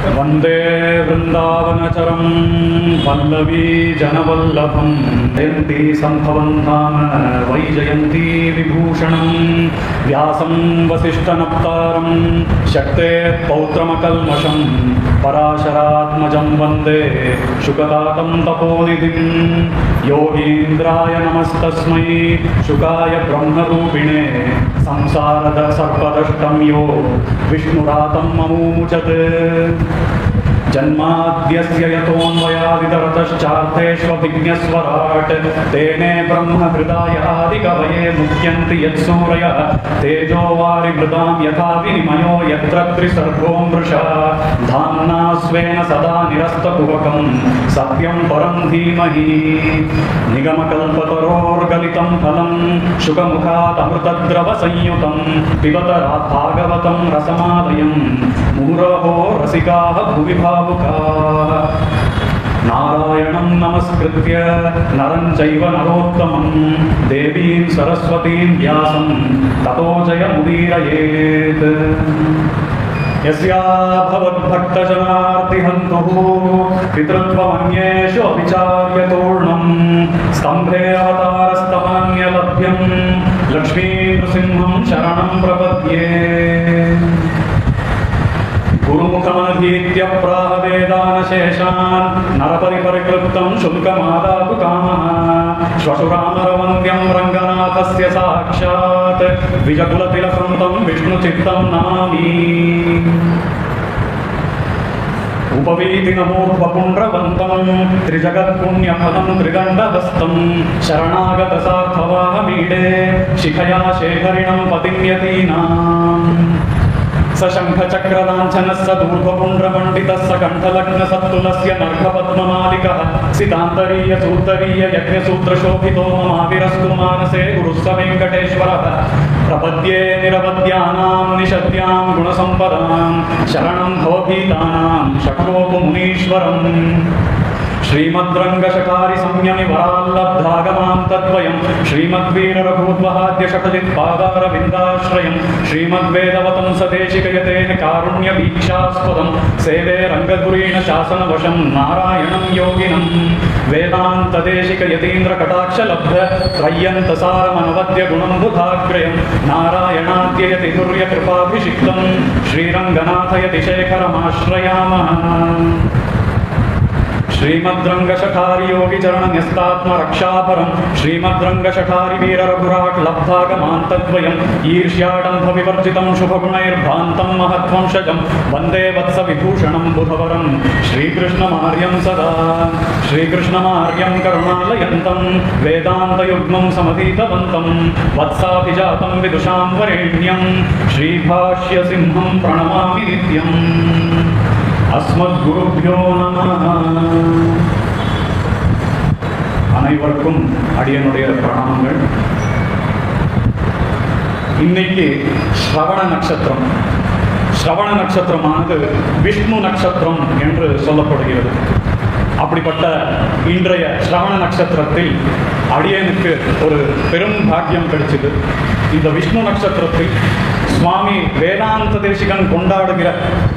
वंदे वृंदावनचरं पल्लवी जनवल्लभं जयन्ती सम्भवं धाम वैजयन्ती विभूषणं व्यासं वसिष्ठनप्तारं शक्तेः पौत्रमकल्मषं पराशरात्मजं वन्दे शुकतातं तपोनिधिं योगीन्द्राय नमस्तस्मै शुकाय ब्रह्मरूपिणे संसारदर्पदष्टं यो विष्णुरातं ममूमुचत् जन्माद्यस्य यतोऽन्वयादितरतश्चार्थेष्वभिज्ञस्वराट् तेने ब्रह्महृदायादिकवये मुह्यन्ति यत्सूरयः तेजो वारिमृदां यथा विनिमयो यत्र त्रिसर्गो मृषा धाम्ना स्वेन सदा निरस्तकुहकं सत्यं परं धीमहि निगमकल्पतरोर्गलितं फलं शुकमुखादमृतद्रवसंयुतं पिबत भागवतं रसमालयं मुहुरहो रसिकाः भुवि भावुकाः नारायणं नमस्कृत्य नरं चैव नरोत्तमं देवीं सरस्वतीं व्यासं ततो जयमुदीरयेत् यस्या भवद्भक्तजनार्तिहन्तुः पितृत्वमन्येषु अविचार्यतोर्णं स्तम्भे अवतारस्तमान्यलभ्यं लक्ष्मीनृसिंहं शरणं प्रपद्ये गुरुमुखमधीत्य प्राहवेदानशेषान् नरपरिपरिक्लृप्तं शुल्कमादातु कामः श्वशुरामरवन्द्यं रङ्गनाथस्य साक्षात् द्विजकुलतिलकं विष्णुचित्तं नमामि उपवीति नमोर्ध्वपुण्ड्रवन्तं त्रिजगत्पुण्यफलं त्रिदण्डहस्तं शरणागतसार्थवाहमीडे शिखया शेखरिणं पतिन्यतीनाम् सशङ्खचक्रलाञ्छनस्य दूर्ध्वपुण्ड्रमण्डितस्य कण्ठलग्नसत्तुलस्य नर्घपद्ममालिकः सितान्तरीयसूत्तरीय यज्ञसूत्रशोभितो ममाविरस्तु मानसे गुरुः वेङ्कटेश्वरः प्रपद्ये निरवद्यानां निषद्यां गुणसम्पदां शरणं भवभीतानां शक्रोपुमुनीश्वरम् श्रीमद्रङ्गशकारी संयमि वराल्लब्धागमां तद्वयं श्रीमद्वीररघूद्वहाद्यशतजित्पादारविन्दाश्रयं श्रीमद्वेदवतं सदेशिकयतेन कारुण्यवीक्षास्पदं सेवे रङ्गधुरीण शासनवशं नारायणं योगिनं वेदान्तदेशिकयतीन्द्रकटाक्षलब्ध त्रय्यन्तसारमनवद्यगुणं बुधाग्रयं नारायणाद्ययति तुर्यकृपाभिषिक्तं श्रीरङ्गनाथयति शेखरमाश्रयामः श्रीमद्रङ्गशठारि योगिचरणन्यस्तात्मरक्षापरं श्रीमद्रङ्गशठारि वीररघुराट् लब्धागमान्तद्वयम् ईर्ष्याडम्भविवर्जितं शुभगुणैर्भान्तं महत्वंशजं वन्दे वत्सविभूषणं बुधवरं श्रीकृष्णमार्यं सदा श्रीकृष्णमार्यं करुणालयन्तं वेदान्तयुग्मं समतीतवन्तं वत्साभिजातं विदुषां वरेण्यं श्रीभाष्यसिंहं प्रणमामि नित्यम् अस्मद्गुरुभ्यो நமः. அனைவருக்கும் அடியனுடைய பிரணாமங்கள். இன்னைக்கு ஸ்ரவண நட்சத்திரம். ஸ்ரவண நட்சத்திரமானது விஷ்ணு நட்சத்திரம் என்று சொல்லப்படுகிறது. அப்படிப்பட்ட இன்றைய ஸ்ரவண நட்சத்திரத்தில் அடியனுக்கு ஒரு பெரும் பாக்கியம் கிடைச்சது. இந்த விஷ்ணு நட்சத்திரத்தில் சுவாமி வேதாந்த தேசிகன் கொண்டாடுகிற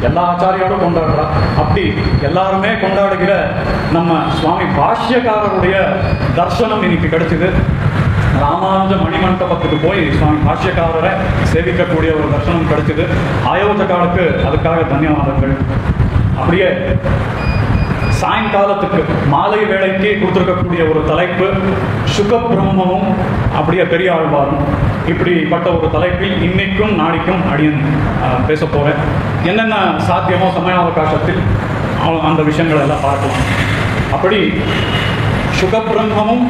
எல்லா ஆச்சாரியோடும் கொண்டாடுறா. அப்படி எல்லாருமே கொண்டாடுகிற நம்ம சுவாமி பாஷ்யக்காரருடைய தர்சனம் இன்னைக்கு கிடைச்சது. ராமானுஜ மணிமண்டபத்துக்கு போய் சுவாமி பாஷ்யக்காரரை சேவிக்கக்கூடிய ஒரு தர்சனம் கிடைச்சது. ஆயோஜகாலுக்கு அதுக்காக தன்யவாதங்கள். அப்படியே சாயங்காலத்துக்கு மாலை வேளைக்கு கொடுத்துருக்கக்கூடிய ஒரு தலைப்பு சுகபிரம்மமும் அப்படியே பெரிய ஆழ்வாரும். இப்படிப்பட்ட ஒரு தலைப்பில் இன்னைக்கும் நாளைக்கும் அடியன் பேச போகிறேன். என்னென்ன சாத்தியமோ சமய அவகாசத்தில் அந்த விஷயங்களை எல்லாம் பார்க்கலாம். அப்படி சுகபிரம்மமும்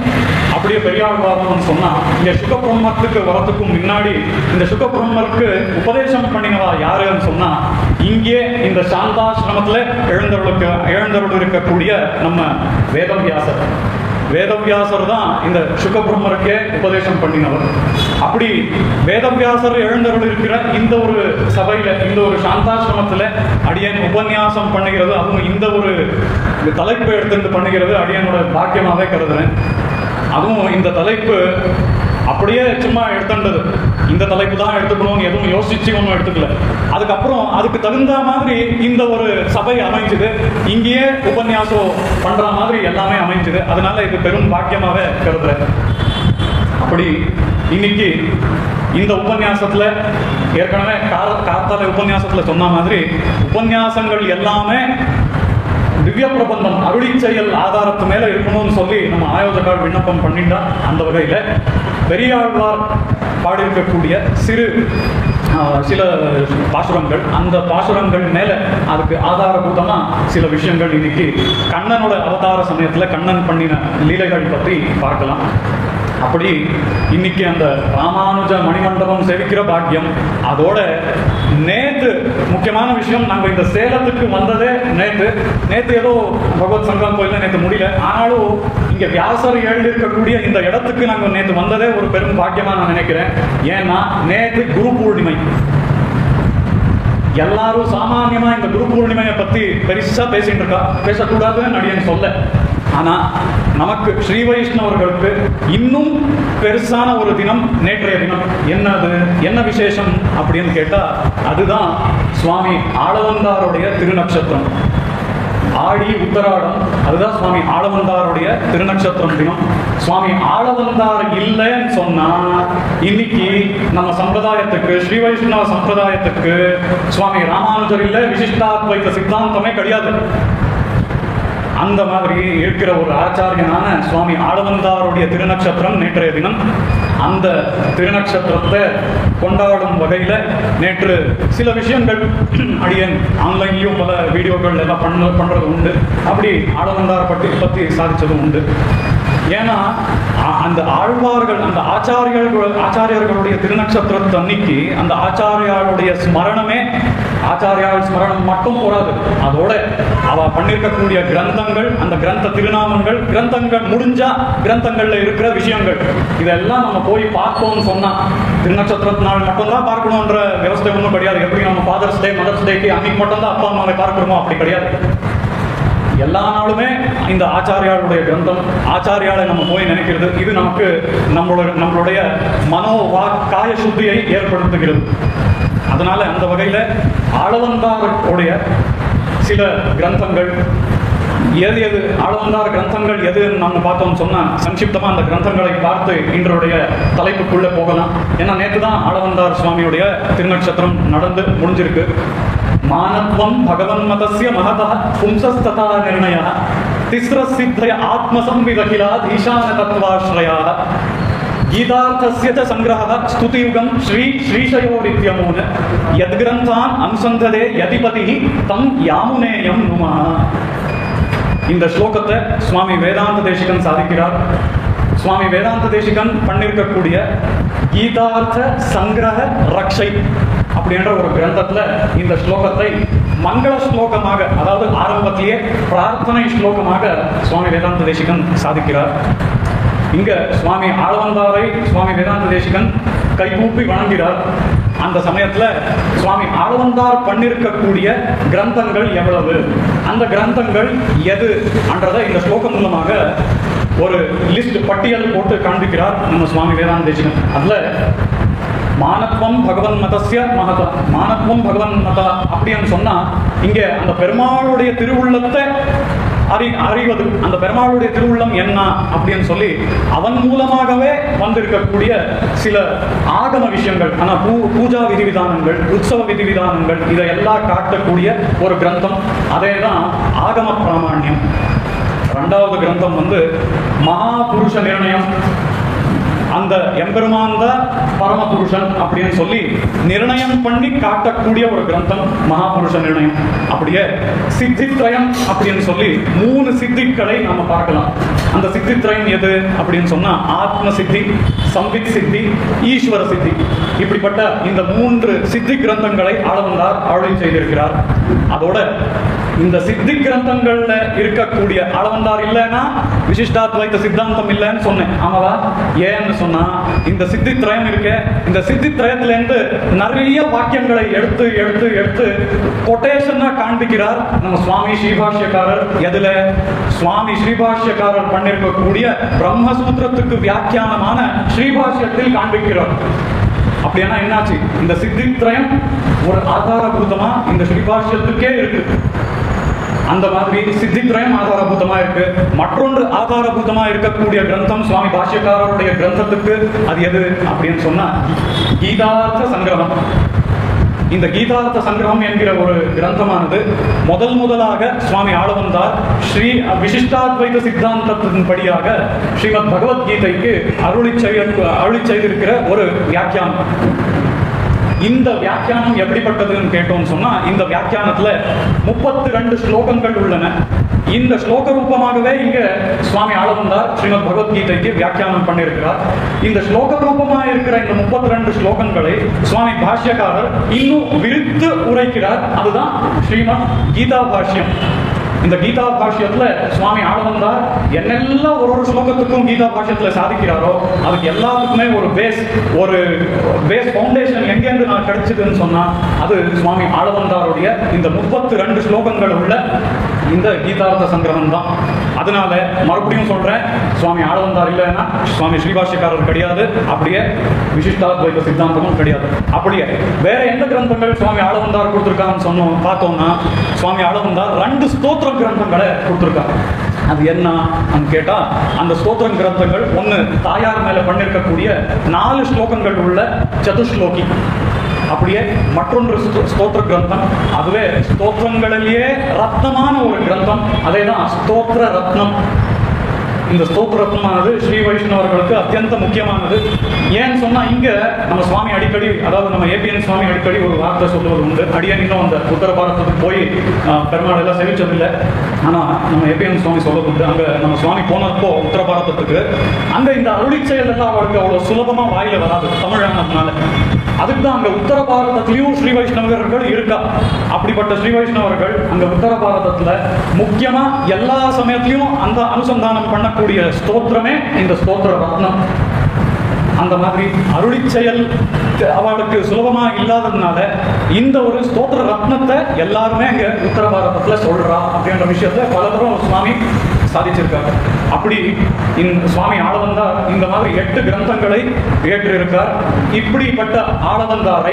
அப்படியே பெரியாழ்வாரம்னு சொன்னால், இந்த சுகபிரம்மத்துக்கு வரத்துக்கும் முன்னாடி இந்த சுகபிரம்மருக்கு உபதேசம் பண்ணினவா யாருன்னு சொன்னால், இங்கே இந்த சாந்தாசிரமத்தில் எழுந்தருள் இருக்கக்கூடிய நம்ம வேதவியாசர். வேதவியாசர் தான் இந்த சுகபிரம்மருக்கே உபதேசம் பண்ணினவர். அப்படி வேதவியாசர் எழுந்தருள் இருக்கிற இந்த ஒரு சபையில், இந்த ஒரு சாந்தாசிரமத்தில் அடியன் உபன்யாசம் பண்ணுகிறது, அதுவும் இந்த ஒரு தலைப்பு எடுத்துட்டு பண்ணுகிறது அடியனோட பாக்கியமாகவே கருதுறேன். அதுவும் இந்த தலைப்பு அப்படியே சும்மா எடுத்துட்டது. இந்த தலைப்பு தான் எடுத்துக்கணும்னு எதுவும் யோசிச்சு ஒன்றும் எடுத்துக்கல. அதுக்கப்புறம் அதுக்கு தகுந்த மாதிரி இந்த ஒரு சபை அமைஞ்சுது. இங்கேயே உபன்யாசம் பண்ற மாதிரி எல்லாமே அமைஞ்சுது. அதனால இது பெரும் பாக்கியமாவே கருதுறேன். அப்படி இன்னைக்கு இந்த உபன்யாசத்துல ஏற்கனவே காத்தால உபன்யாசத்துல சொன்ன மாதிரி உபன்யாசங்கள் எல்லாமே திவ்ய பிரபந்தம் அருளி செயல் ஆதாரத்து மேல இருக்கணும்னு சொல்லி நம்ம ஆயோஜகர் விண்ணப்பம் பண்ணிட்டா, அந்த வகையில பெரியாழ்வார் பாடியிருக்கக்கூடிய சில பாசுரங்கள், அந்த பாசுரங்கள் மேல அதுக்கு ஆதாரபூதமா சில விஷயங்கள் இன்னைக்கு கண்ணனோட அவதார சமயத்துல கண்ணன் பண்ணின லீலைகள் பற்றி பார்க்கலாம். அப்படி இன்னைக்கு அந்த ராமானுஜ மணிமண்டபம் சேவிக்கிற பாக்கியம், அதோட நேத்து முக்கியமான விஷயம், நாங்கள் இந்த சேலத்துக்கு வந்ததே நேத்து ஏதோ பகவத் சங்கம் கோயில நேற்று முடியல. ஆனாலும் இங்க வியாசர் எழுதியிருக்கக்கூடிய இந்த இடத்துக்கு நாங்கள் நேற்று வந்ததே ஒரு பெரும் பாக்கியமா நான் நினைக்கிறேன். ஏன்னா நேற்று குரு பூர்ணிமை. எல்லாரும் சாமானியமா இந்த குரு பூர்ணிமையை பத்தி பெருசா பேசிட்டு இருக்கா, பேசக்கூடாதுன்னு அடியேன் சொல்ல. ஆனா நமக்கு ஸ்ரீ வைஷ்ணவர்களுக்கு இன்னும் பெருசான ஒரு தினம் நேற்றைய தினம். என்னது, என்ன விசேஷம் அப்படின்னு கேட்டா, அதுதான் சுவாமி ஆளவந்தாருடைய திருநட்சத்திரம். ஆடி உத்தராடம், அதுதான் சுவாமி ஆளவந்தாருடைய திருநட்சத்திரம் தினம். சுவாமி ஆளவந்தார் இல்லைன்னு சொன்னா இன்னைக்கு நம்ம சம்பிரதாயத்துக்கு, ஸ்ரீ வைஷ்ணவ சம்பிரதாயத்துக்கு சுவாமி ராமானுஜர் இல்லை, விசிஷ்டாத்வைத சித்தாந்தமே கிடையாது. அந்த மாதிரி இருக்கிற ஒரு ஆச்சாரியனான சுவாமி ஆளவந்தாருடைய திருநட்சத்திரம் நேற்றைய தினம். அந்த திருநட்சத்திரத்தை கொண்டாடும் வகையில நேற்று சில விஷயங்கள் அடியன் ஆன்லைன்லயும் பல வீடியோக்கள் எல்லாம் பண்றது உண்டு. அப்படி ஆளவந்தார் பற்றி சாதிச்சதும் உண்டு. ஏன்னா அந்த ஆழ்வார்கள், அந்த ஆச்சாரியர்களுடைய திருநட்சத்திரத்தை அன்னைக்கு அந்த ஆச்சாரியாளுடைய ஸ்மரணமே, ஆச்சாரியால் ஸ்மரணம் மட்டும் போராது, அதோட அவ பண்ணிருக்கக்கூடிய கிரந்தங்கள், அந்த கிரந்த திருநாமங்கள், கிரந்தங்கள் முடிஞ்சா கிரந்தங்கள்ல இருக்கிற விஷயங்கள், இதெல்லாம் நம்ம போய் பார்த்தோம்னு சொன்னா திருநட்சத்திரத்தினால் மட்டும்தான் பார்க்கணும்ன்ற விவசாய ஒன்றும் கிடையாது. எப்படி நம்ம ஃபாதர்ஸ் டே, மதர்ஸ் டேக்கு அன்னைக்கு மட்டும்தான் அப்பா அம்மாவை பார்க்கணுமோ அப்படி கிடையாது. எல்லா நாளுமே இந்த ஆச்சாரியாளுடைய கிரந்தம், ஆச்சாரியாலை நம்ம போய் நினைக்கிறது, இது நமக்கு நம்மளுடைய மனோ காய சுத்தியை ஏற்படுத்துகிறது. அதனால அந்த வகையில ஆளவந்தாருடைய சில கிரந்தங்கள் எது ஆளவந்தார் கிரந்தங்கள் எது நம்ம பார்த்தோம்னு சொன்னா சம்ஷிப்தமா அந்த கிரந்தங்களை பார்த்து இன்றைய தலைப்புக்குள்ள போகலாம். ஏன்னா நேற்று தான் ஆளவந்தார் சுவாமியுடைய திருநட்சத்திரம் நடந்து முடிஞ்சிருக்கு. மானத்வம் பகவன் மதஸ்ய மகதः பும்சஸ்ததா நிர்ணயः திஸ்ர சித்தய ஆத்மசம்விதகிலாத் ஈசான தத்வாஸ்ரயாः கீதார்த்தஸ்ய ச சங்கிரஹः ஸ்துதியுகம் ஸ்ரீஷயோரித்யமூன யத்கிரந்தான் அனுசந்ததே யதிபதிः தம் யாமுனேயம் நுமः. இந்த ஸ்லோகத்தை சுவாமி வேதாந்த தேசிகன் சாதிக்கிறார். சுவாமி வேதாந்த தேசிகன் பண்ணிருக்கக்கூடிய கீதார்த்த சங்கிரக ரக்ஷை அப்படின்ற ஒரு கிரந்தத்துல இந்த ஸ்லோகத்தை மங்கள ஸ்லோகமாக, அதாவது ஆரம்பத்திலேயே பிரார்த்தனை ஸ்லோகமாக சுவாமி வேதாந்த தேசிகன் சாதிக்கிறார். இங்க சுவாமி ஆளவந்தாரை சுவாமி வேதாந்த தேசிகன் கைகூப்பி வணங்குகிறார். அந்த சமயத்துல சுவாமி ஆளவந்தார் பண்ணிருக்கக்கூடிய கிரந்தங்கள் எவ்வளவு, அந்த கிரந்தங்கள் எது என்றதை இந்த ஸ்லோகம் மூலமாக ஒரு லிஸ்ட், பட்டியல் போட்டு காண்பிக்கிறார் நம்ம சுவாமி வேதாந்த தேசிகன். அதுல மானத்வம் பகவன் மதஸ்ய மகதா, மானத்வம் பகவன் மதா அப்படின்னு சொன்னா இங்க அந்த பெருமாளுடைய திருவுள்ளத்தை அறிவது, அந்த பெருமாளுடைய திருவுள்ளம் என்ன அப்படின்னு சொல்லி அவன் மூலமாகவே வந்திருக்கக்கூடிய சில ஆகம விஷயங்கள், ஆனா பூஜா விதிவிதானங்கள், உற்சவ விதிவிதானங்கள், இதையெல்லாம் காட்டக்கூடிய ஒரு கிரந்தம். அதேதான் ஆகம பிராமணியம். இரண்டாவது கிரந்தம் மகாபுருஷ நிர்ணயம். அந்த எம்பெருமான் தான் பரமபுருஷன் அப்படின்னு சொல்லி நிர்ணயம் பண்ணி காட்டக்கூடிய ஒரு கிரந்தம் மகாபுருஷ நிர்ணயம். அப்படியே சித்தித்ரயம் அப்படின்னு சொல்லி 3 சித்திகளை நாம பார்க்கலாம். அந்த சித்தித்ரயம் எது அப்படின்னு சொன்னா ஆத்ம சித்தி, சம்வித் சித்தி, ஈஸ்வர சித்தி. இப்படிப்பட்ட இந்த 3 சித்தி கிரந்தங்களை ஆளவந்தார் அருளை செய்திருக்கிறார். அதோட இந்த சித்தி கிரந்தங்கள்ல இருக்கக்கூடிய ஆளவந்தார் இல்லைன்னா விசிஷ்டாத்வைத சித்தாந்தம் இல்லைன்னு சொன்னேன். ஆமாவா? ஏன்னு சொன்னா இந்த சித்தித்ரயம் இருக்க, இந்த சித்தித்ரயத்துல இருந்து நிறைய வாக்கியங்களை எடுத்து எடுத்து எடுத்து கொட்டேஷனா காண்பிக்கிறார் நம்ம சுவாமி ஸ்ரீபாஷ்யக்காரர். எதுல? சுவாமி ஸ்ரீபாஷ்யக்காரர் பண்ணிருக்கக்கூடிய பிரம்மசூத்திரத்துக்கு வியாக்கியானமான ஸ்ரீபாஷ்யத்தில் காண்பிக்கிறார். அப்படின்னா என்னாச்சு? இந்த சித்தித்ரயம் ஒரு ஆதாரபூதமா இந்த ஸ்ரீபாஷ்யத்துக்கே இருக்கு. அந்த மாதிரி சித்தித்ரயம் ஆதாரபூதமா இருக்கு. மற்றொன்று ஆதாரபூதமா இருக்கக்கூடிய கிரந்தம் சுவாமி பாஷ்யக்காரருடைய கிரந்தத்துக்கு அது எது அப்படின்னு சொன்னா கீதார்த்த சங்கிரகம். இந்த கீதார்த்த சங்கிரகம் என்கிற ஒரு கிரந்தமானது முதலாக சுவாமி ஆளவந்தார் ஸ்ரீ விசிஷ்டாத்வைத சித்தாந்தத்தின்படியாக ஸ்ரீமத் பகவத்கீதைக்கு அருளி செய்திருக்கிற ஒரு வியாக்கியானம். இந்த வியாக்கியானம் எப்படிப்பட்டதுன்னு கேட்டோம்னு சொன்னா, இந்த வியாக்கியானத்துல 32 ஸ்லோகங்கள் உள்ளன. இந்த ஸ்லோக ரூபமாகவே இங்க சுவாமி ஆளவந்தார் ஸ்ரீமத் பகவத்கீதைக்கு வியாக்கியானம் பண்ணியிருக்கிறார். இந்த ஸ்லோக ரூபமா இருக்கிற இந்த 32 ஸ்லோகங்களை சுவாமி பாஷ்யக்காரர் இன்னும் விரித்து உரைக்கிறார். அதுதான் ஸ்ரீமத் கீதா பாஷ்யம். இந்த கீதா பாஷ்யத்துல சுவாமி ஆளவந்தார் என்னெல்லாம் ஒரு ஸ்லோகத்துக்கும் கீதா பாஷ்யத்துல சாதிக்கிறாரோ அதுக்கு எல்லாத்துக்குமே ஒரு பேஸ் ஃபவுண்டேஷன் எங்கேருந்து நான் கிடைச்சதுன்னு சொன்னா அது சுவாமி ஆளவந்தாருடைய இந்த 32 ஸ்லோகங்கள் உள்ள இந்த கீதார்த்த சங்கிரகம் தான். அதனால மறுபடியும் சொல்றேன், சுவாமி ஆளவந்தார் இல்லைன்னா சுவாமி ஸ்ரீபாஷ்யக்காரர் கிடையாது, அப்படியே விசிஷ்டாத்வைத சித்தாந்தமும் கிடையாது. அப்படியே வேற எந்த கிரந்தங்கள் சுவாமி ஆளவந்தார் கொடுத்துருக்காங்கன்னு பார்த்தோம்னா சுவாமி ஆளவந்தார் 2 ஸ்தோத்திர கிரந்தங்களை கொடுத்திருக்காங்க. அது என்ன கேட்டா, அந்த ஸ்தோத்திர கிரந்தங்கள் ஒன்னு தாயார் மேல பண்ணிருக்கக்கூடிய 4 ஸ்லோகங்கள் உள்ள சதுஸ்லோகி. அப்படியே மற்றொன்று ஸ்தோத்திர கிரந்தம், அதுவே ஸ்தோத்திரங்களிலேயே ரத்னமான ஒரு கிரந்தம், அதே தான் ஸ்தோத்திர ரத்னம். இந்த ஸ்தோத்திர ரத்னமானது ஸ்ரீ வைஷ்ணவர்களுக்கு அத்தியந்த முக்கியமானது. ஏன்னு சொன்னா இங்க நம்ம சுவாமி அடிக்கடி, அதாவது நம்ம ஏபிஎன் சுவாமி அடிக்கடி ஒரு வார்த்தை சொல்லுவது உண்டு. அடியே இன்னும் அந்த உத்தர பாரதத்துக்கு போய் பெருமாள் எல்லாம் செவிச்சதில்லை, ஆனா நம்ம ஏபிஎன் சுவாமி சொல்லுவது உண்டு. அங்க நம்ம சுவாமி போனப்போ உத்தர பாரதத்துக்கு அங்க இந்த அருளி செயல் எல்லாம் அவருக்கு அவ்வளவு சுலபமா வாயில வராது தமிழானதுனால. அதுக்கு தான் அங்க உத்தர பாரதத்திலையும் ஸ்ரீ வைஷ்ணவர்கள் இருக்கா. அப்படிப்பட்ட ஸ்ரீ வைஷ்ணவர்கள் அங்க உத்தர பாரதத்துல முக்கியமா எல்லா சமயத்திலையும் அந்த அனுசந்தானம் பண்ணக்கூடிய ஸ்தோத்திரமே இந்த ஸ்தோத்திர ரத்னம். அந்த மாதிரி அருளி செயல் அவளுக்கு சுலபமா இல்லாததுனால இந்த ஒரு ஸ்தோத்திர ரத்னத்தை எல்லாருமே அங்க உத்தர பாரதத்துல சொல்றா அப்படின்ற விஷயத்த பல தரம் சுவாமி சாதிச்சிருக்காங்க. அப்படி இந்த சுவாமி ஆளவந்தார் இந்த மாதிரி 8 கிரந்தங்களை ஏற்றிருக்கார். இப்படிப்பட்ட ஆளவந்தார்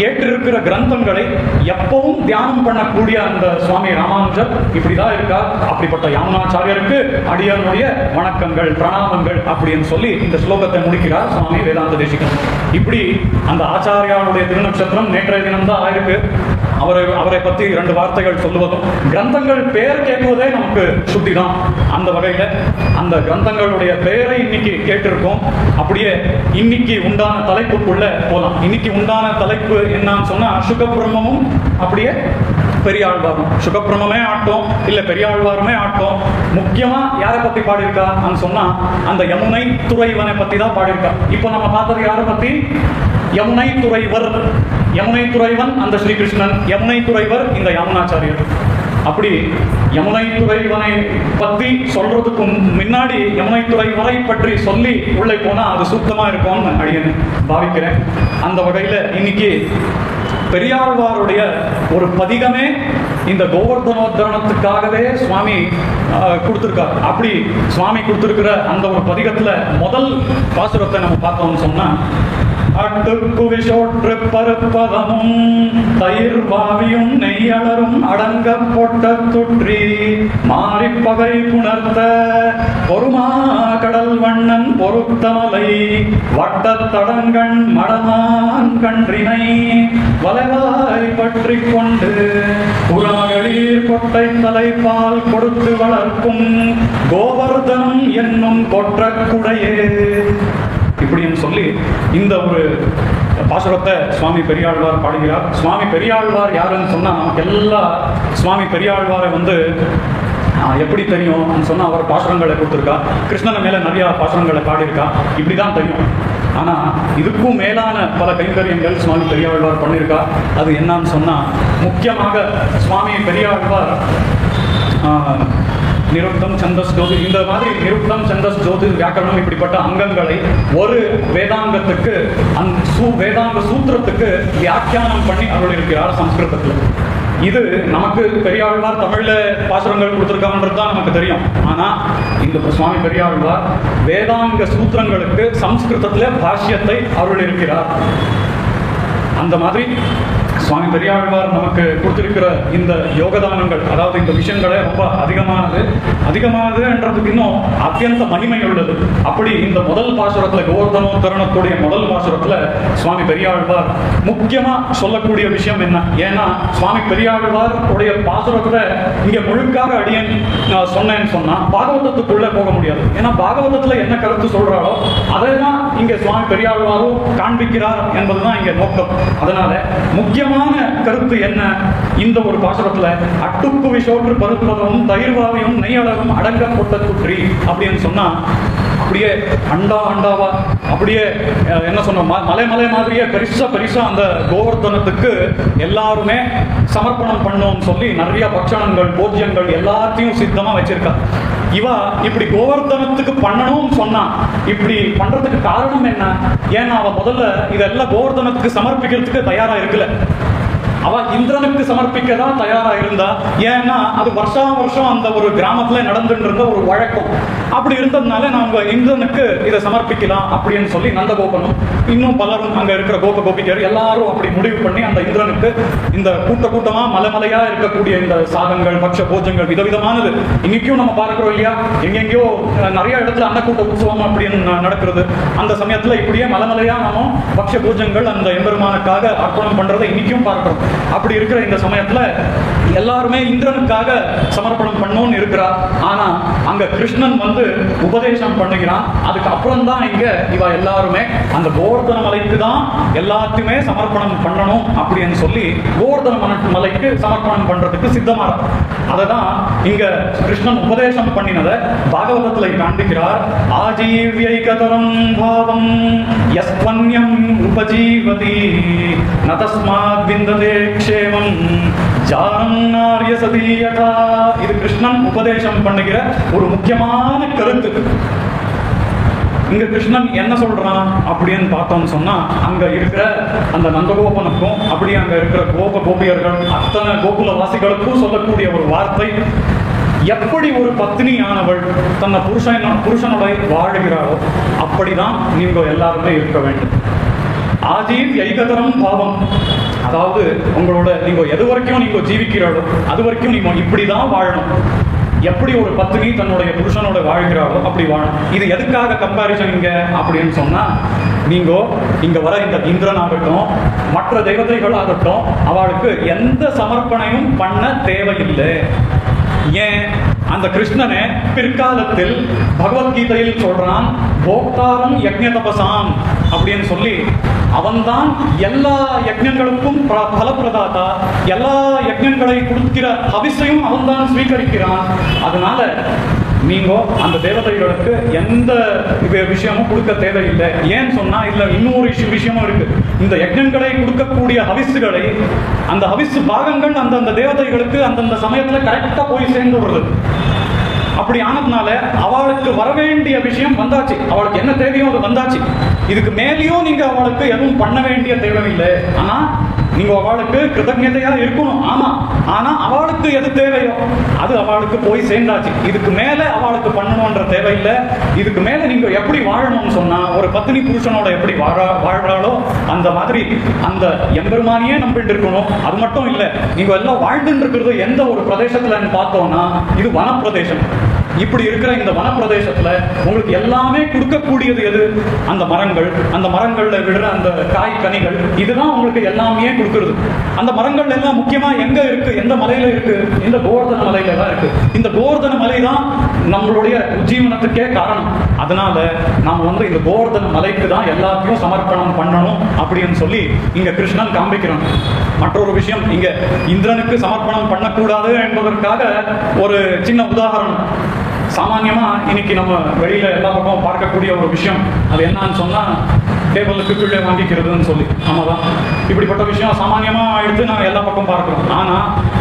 ஏற்றிருக்கிற கிரந்தங்களை எப்பவும் தியானம் பண்ணக்கூடிய அந்த சுவாமி ராமானுஜர் இப்படிதான் இருக்கார். அப்படிப்பட்ட யாமுனாச்சாரியருக்கு அடியானுடைய வணக்கங்கள், பிரணாமங்கள் அப்படின்னு சொல்லி இந்த ஸ்லோகத்தை முடிக்கிறார் சுவாமி வேதாந்த தேசிகன். இப்படி அந்த ஆச்சாரியாருடைய திருநட்சத்திரம் நேற்றைய தினம் தான் ஆயிருக்கு. அவரை பத்தி 2 வார்த்தைகள் சொல்லுவதும், கிரந்தங்கள் பேர் கேட்குவதே நமக்கு சுத்தி தான். அந்த வகையில அந்த கிரந்தங்களுடைய பெயரை இன்னைக்கு கேட்டிருக்கோம். அப்படியே இன்னைக்கு உண்டான தலைப்புக்குள்ள போலாம். இன்னைக்கு உண்டான தலைப்பு என்னன்னு சொன்னா சுகபிரம்மமும் அப்படியே பெரியாழ்வாரும். சுகபிரம்மே ஆட்டம் இல்ல பெரியாழ்வாருமே ஆட்டம். முக்கியமா யாரை பத்தி பாடியிருக்கான்னு சொன்னா அந்த யமுனை துறைவனை பத்தி தான் பாடியிருக்கா. இப்போ நம்ம பார்த்தது யாரை பத்தி? யமுனை துறைவர். யமுனை துறைவன் அந்த ஸ்ரீகிருஷ்ணன், யமுனை துறைவர் இந்த யாமுனாச்சாரியர். அப்படி யமுனை துறைவனை பத்தி சொல்றதுக்கு முன்னாடி யமுனை துறைவரை பற்றி சொல்லி உள்ளே போனா அது சூக்தமா இருக்கும்னு அடியேன் பாவிக்கிறேன். அந்த வகையில இன்னைக்கு பெரியாழ்வாருடைய ஒரு பதிகமே இந்த கோவர்தனோத்தரணத்துக்காகவே சுவாமி கொடுத்திருக்கார். அப்படி சுவாமி கொடுத்திருக்கிற அந்த ஒரு பதிகத்துல முதல் பாசுரத்தை நம்ம பார்த்தோம்னு சொன்னா, அட்டுக்குவிசோற்று பருப்பதமும் தயிர் வாவியும் நெய்யளரும் அடங்க பொட்ட துற்றி மாறிப்பகை புணர்த்த பொறுமா கடல் வண்ணன் பொருத்தமலை வட்டத்தடங்கண் மடமான் கன்றினை வளைவாய் பற்றி கொண்டு புறமகளிர் கொட்டை தலைப்பால் கொடுத்து வளர்க்கும் கோவர்தனம் என்னும் கொற்றக்குடையே இப்படின்னு சொல்லி இந்த ஒரு பாசுரத்தை சுவாமி பெரியாழ்வார் பாடுகிறார். சுவாமி பெரியாழ்வார் யாருன்னு சொன்னா நமக்கு எல்லாம் சுவாமி பெரியாழ்வாரை எப்படி தெரியும் சொன்னா அவர் பாசுரங்களை கொடுத்துருக்கா. கிருஷ்ணன் மேல நிறைய பாசுரங்களை பாடியிருக்கா, இப்படிதான் தெரியும். ஆனா இதுக்கும் மேலான பல கைங்கரியங்கள் சுவாமி பெரியாழ்வார் பண்ணியிருக்கா. அது என்னன்னு சொன்னா முக்கியமாக சுவாமி பெரியாழ்வார் நிருக்தம், சந்தஸ், ஜோதி, இந்த மாதிரி நிருக்தம், சந்தஸ், ஜோதி, வியாக்கரணம் இப்படிப்பட்ட அங்கங்களை ஒரு வேதாங்கத்துக்கு வேதாங்க சூத்திரத்துக்கு வியாக்கியானம் பண்ணி அருள் இருக்கிறார் சம்ஸ்கிருதத்தில். இது நமக்கு பெரியாழ்வார் தமிழ்ல பாசுரங்கள் கொடுத்திருக்காங்கன்றது தான் நமக்கு தெரியும். ஆனா இந்த சுவாமி பெரியாழ்வார் வேதாங்க சூத்திரங்களுக்கு சம்ஸ்கிருதத்துல பாஷ்யத்தை அருள் இருக்கிறார். அந்த மாதிரி சுவாமி பெரியாழ்வார் நமக்கு கொடுத்திருக்கிற இந்த யோகதானங்கள், அதாவது இந்த விஷயங்களே ரொம்ப அதிகமானதுன்றதுக்கு இன்னும் அத்தியந்த மகிமை உள்ளது. அப்படி இந்த முதல் பாசுரத்துல, கோவர்தனோத்தரணத்துடைய முதல் பாசுரத்துல சுவாமி பெரியாழ்வார் முக்கியமா சொல்லக்கூடிய விஷயம் என்ன? ஏன்னா சுவாமி பெரியாழ்வார் உடைய பாசுரத்துல இங்க முழுக்காக அடியன் சொன்னேன்னு சொன்னா பாகவதத்துக்குள்ள போக முடியாது. ஏன்னா பாகவதத்துல என்ன கருத்து சொல்றாரோ அதை தான் இங்க சுவாமி பெரியாழ்வாரும் காண்பிக்கிறார் என்பதுதான் இங்க நோக்கம். அதனால முக்கியமான கருத்து என்ன இந்த ஒரு பாசுரத்துல? அட்டுப்பு விஷோற்று பருத்துவதும் தயிர்வாவையும் நெய்யளவும் அடங்க போட்ட குற்றி அப்படின்னு சொன்னா, அப்படியே அண்டாவா அப்படியே என்ன சொன்ன மலை மாதிரியே பெரிசா அந்த கோவர்தனத்துக்கு எல்லாருமே சமர்ப்பணம் பண்ணோம்னு சொல்லி நிறைய பட்சணங்கள் போஜ்யங்கள் எல்லாத்தையும் சித்தமா வச்சிருக்கா. இவா இப்படி கோவர்தனத்துக்கு பண்ணணும்னு சொன்னா, இப்படி பண்றதுக்கு காரணம் என்ன? ஏன்னா அவ முதல்ல இதெல்லாம் கோவர்தனத்துக்கு சமர்ப்பிக்கிறதுக்கு தயாரா இருக்குல்ல. அவ இந்திரனுக்கு சமர்ப்பிக்க தான் தயாரா இருந்தா. ஏன்னா அது வருஷம் அந்த ஒரு கிராமத்துல நடந்துட்டு இருந்த ஒரு வழக்கம். அப்படி இருந்ததுனால நாங்க இந்திரனுக்கு இதை சமர்ப்பிக்கலாம் அப்படின்னு சொல்லி நந்தகோபனும் இன்னும் பலரும் அங்க இருக்கிற கோபிகர் எல்லாரும் அப்படி முடிவு பண்ணி அந்த இந்திரனுக்கு இந்த கூட்டமா மலைமலையா இருக்கக்கூடிய இந்த சாதங்கள் பட்ச போஜங்கள் விதவிதமானது இன்னைக்கும் நம்ம பார்க்கிறோம் இல்லையா? எங்கெங்கயோ நிறைய இடத்துல அன்னக்கூட்ட உற்சவம் அப்படின்னு நடக்கிறது. அந்த சமயத்துல இப்படியே மலைமலையா நம்ம பட்ச பூஜங்கள் அந்த எம்பெருமானுக்காக அர்ப்பணம் பண்றதை இன்னைக்கும் பார்க்கிறோம். அப்படி இருக்கிற இந்த சமயத்துல எல்லாருமே இந்திரனுக்காக சமர்ப்பணம் பண்ணணும்னு இருக்கிறார். ஆனா அங்க கிருஷ்ணன் வந்து உபதேசம் பண்ணுகிறான். அதுக்கு அப்புறம் தான் இங்க இவ எல்லாருமே அந்த கோவர்தன மலைக்கு தான் எல்லாத்தையுமே சமர்ப்பணம் பண்ணணும் அப்படின்னு சொல்லி கோவர்தன மலைக்கு சமர்ப்பணம் பண்றதுக்கு சித்தமா. அததான் இங்க கிருஷ்ணன் உபதேசம் பண்ணினதை பாகவதத்துல காண்பிக்கிறார். ஆஜீவ்யைகதரம் பாவம் யஸ்வன்யம் உபஜீவதி நதஸ்மாத் விந்ததே க்ஷேமம் ஜானம் நார்ய சதீயகா. இது கிருஷ்ணன் உபதேசம் பண்ணுகிற ஒரு முக்கியமான கருத்து. இங்க கிருஷ்ணன் என்ன சொல்றான் அப்படின்னு பார்த்தோம்னு சொன்னா, அங்க இருக்கிற அந்த நந்தகோபனுக்கும் அப்படியே அங்க இருக்கிற கோபியர்கள் அத்தனை கோகுலவாசிகளுக்கும் சொல்லக்கூடிய ஒரு வார்த்தை, எப்படி ஒரு பத்னியானவள் தன்னை புருஷனுடைய வாழுகிறாளோ அப்படிதான் நீங்க எல்லாருமே இருக்க வேண்டும். ஆஜீவ் ஐகதரம் பாவம், அதாவது உங்களோட நீங்க எது வரைக்கும் நீங்க ஜீவிக்கிறாளோ அது வரைக்கும் நீங்க இப்படிதான் வாழணும். எப்படி ஒரு பத்னி தன்னுடைய புருஷனோட வாழ்கிறாளோ அப்படி வாழணும். இது எதுக்காக கம்பாரிசன் இங்க அப்படின்னு சொன்னா, நீங்க இங்க வர இந்த இந்திரன் ஆகட்டும் மற்ற தேவதைகள் ஆகட்டும் அவளுக்கு எந்த சமர்ப்பணையும் பண்ண தேவையில்லை. ஏன்? அந்த கிருஷ்ணனே பிற்காலத்தில் பகவத்கீதையில் சொல்றான், போக்தாரம் யக்ஞ தபசாம் அப்படின்னு சொல்லி, அவன்தான் எல்லா யக்ஞங்களுக்கும் பலப்பிரதாதா, எல்லா யக்ஞங்களை கொடுக்கிற ஹவிஸையும் அவன்தான் ஸ்வீகரிக்கிறான். அதனால நீங்க அந்த தேவதைகளுக்கு எந்த விஷயமும் கொடுக்க தேவையில்லை. ஏன்னு சொன்னா இதுல இன்னொரு விஷயமும் இருக்கு. இந்த யக்ஞங்களை கொடுக்கக்கூடிய ஹவிஸுகளை, அந்த ஹவிஸ் பாகங்கள் அந்தந்த தேவதைகளுக்கு அந்தந்த சமயத்துல கரெக்டா போய் சேர்ந்து விடுறது. அப்படி ஆனதுனால அவளுக்கு வரவேண்டிய விஷயம் வந்தாச்சு, அவளுக்கு என்ன தேவையோ அது வந்தாச்சு. இதுக்கு மேலேயும் நீங்க அவளுக்கு எதுவும் பண்ண வேண்டிய தேவையில்லை. ஆனா நீங்க அவளுக்கு கிருதஜதையா இருக்கணும். ஆமா, ஆனா அவளுக்கு எது தேவையோ அது அவளுக்கு போய் சேர்ந்தாச்சு. இதுக்கு மேல அவளுக்கு பண்ணணும்ன்ற தேவையில்லை. இதுக்கு மேல நீங்க எப்படி வாழணும்னு சொன்னா, ஒரு பத்னி புருஷனோட எப்படி வாழ்றாளோ அந்த மாதிரி அந்த எம்பெருமானியே நம்பிட்டு இருக்கணும். அது மட்டும் இல்லை, நீங்க எல்லாம் வாழ்ந்துட்டு இருக்கிறது எந்த ஒரு பிரதேசத்துல பார்த்தோம்னா இது வனப்பிரதேசம். இப்படி இருக்கிற இந்த வனப்பிரதேசத்துல உங்களுக்கு எல்லாமே கொடுக்கக்கூடியது எது? அந்த மரங்கள், அந்த மரங்கள்ல விடுற அந்த காய் கனிகள், இதுதான் உங்களுக்கு எல்லாமே கொடுக்கிறது. அந்த மரங்கள் எல்லாம் முக்கியமா எங்க இருக்கு? எந்த மலையில இருக்கு? இந்த கோவர்தன மலையில தான் இருக்கு. இந்த கோவர்தன மலை தான் நம்மளுடைய உஜ்ஜீவனத்துக்கே காரணம். அதனால நாம வந்து இந்த கோவர்தன மலைக்கு தான் எல்லாத்தையும் சமர்ப்பணம் பண்ணணும் அப்படின்னு சொல்லி இங்க கிருஷ்ணன் காண்பிக்கிறான். மற்றொரு விஷயம், இங்க இந்திரனுக்கு சமர்ப்பணம் பண்ணக்கூடாது என்பதற்காக ஒரு சின்ன உதாரணம். சாமான்யமா இன்னைக்கு நம்ம வெளியில எல்லா பக்கமும் பார்க்கக்கூடிய ஒரு விஷயம், அது என்னன்னு சொன்னா டேபிளுக்கு கீழே வாங்கிக்கிறதுன்னு சொல்லி. ஆமாதான், இப்படிப்பட்ட விஷயம் சாமான்யமா எடுத்து நான் எல்லா பக்கம் பார்க்கிறோம். ஆனா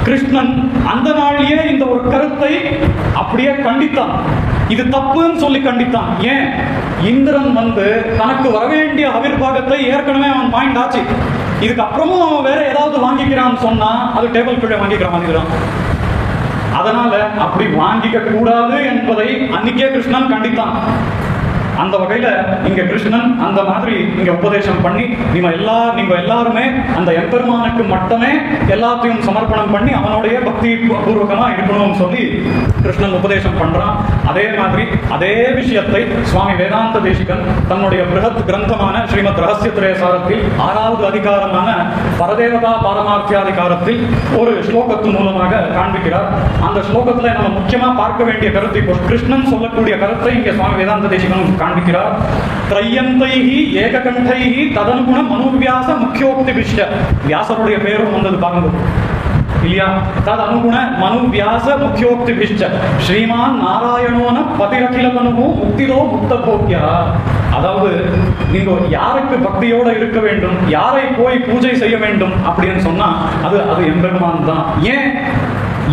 கிருஷ்ணன் அந்த நாளிலேயே இந்த ஒரு கருத்தை அப்படியே கண்டித்தான். இது தப்புன்னு சொல்லி கண்டித்தான். ஏன்? இந்திரன் வந்து தனக்கு வரவேண்டிய ஆவிர்வாகத்தை ஏற்கனவே அவன் வாங்கிட்டாச்சு. இதுக்கப்புறமும் வேற ஏதாவது வாங்கிக்கிறான்னு சொன்னா அது டேபிள் கீழே வாங்கிக்கிற மாதிரி தான். அதனால அப்படி வாங்கிக்க கூடாது என்பதை அன்னைக்கே கிருஷ்ணன் கண்டித்தான். அந்த வகையில இங்க கிருஷ்ணன் அந்த மாதிரி இங்க உபதேசம் பண்ணி நீங்க எல்லாருமே அந்த எம்பெருமானுக்கு மட்டுமே எல்லாத்தையும் சமர்ப்பணம் பண்ணி அவனுடைய பக்தி பூர்வகமா இருக்கணும்னு சொல்லி கிருஷ்ணன் உபதேசம் பண்றான். அதே மாதிரி அதே விஷயத்தை சுவாமி வேதாந்த தேசிகன் தன்னுடைய பிருஹத் கிரந்தமான ஸ்ரீமத் ரகசியத்ரய சாரத்தில் 6வது அதிகாரமான பரதேவதா பாரமார்த்தியாதிகாரத்தில் ஒரு ஸ்லோகத்து மூலமாக காண்பிக்கிறார். அந்த ஸ்லோகத்துல நம்ம முக்கியமா பார்க்க வேண்டிய கருத்து, இப்போ கிருஷ்ணன் சொல்லக்கூடிய கருத்தை இங்க சுவாமி வேதாந்த தேசிகன் காண்பிக்கிறார். த்ரையந்தைஹி ஏககண்டைஹி ததனுகுண மனுவியாச முக்கியோக்தி விஷய. வியாசருடைய பேரும் வந்தது பாருங்க இல்லையா? ததனுகுண மனுவியாச முக்கியோக்தி விஷய ஸ்ரீமான் நாராயணோன பதிரகிலதனுகு முக்திதோ முக்த போக்கியா. அதாவது நீங்க யாருக்கு பக்தியோட இருக்க வேண்டும், யாரை போய் பூஜை செய்ய வேண்டும் அப்படின்னு சொன்னா அது எம்பெருமான் தான்.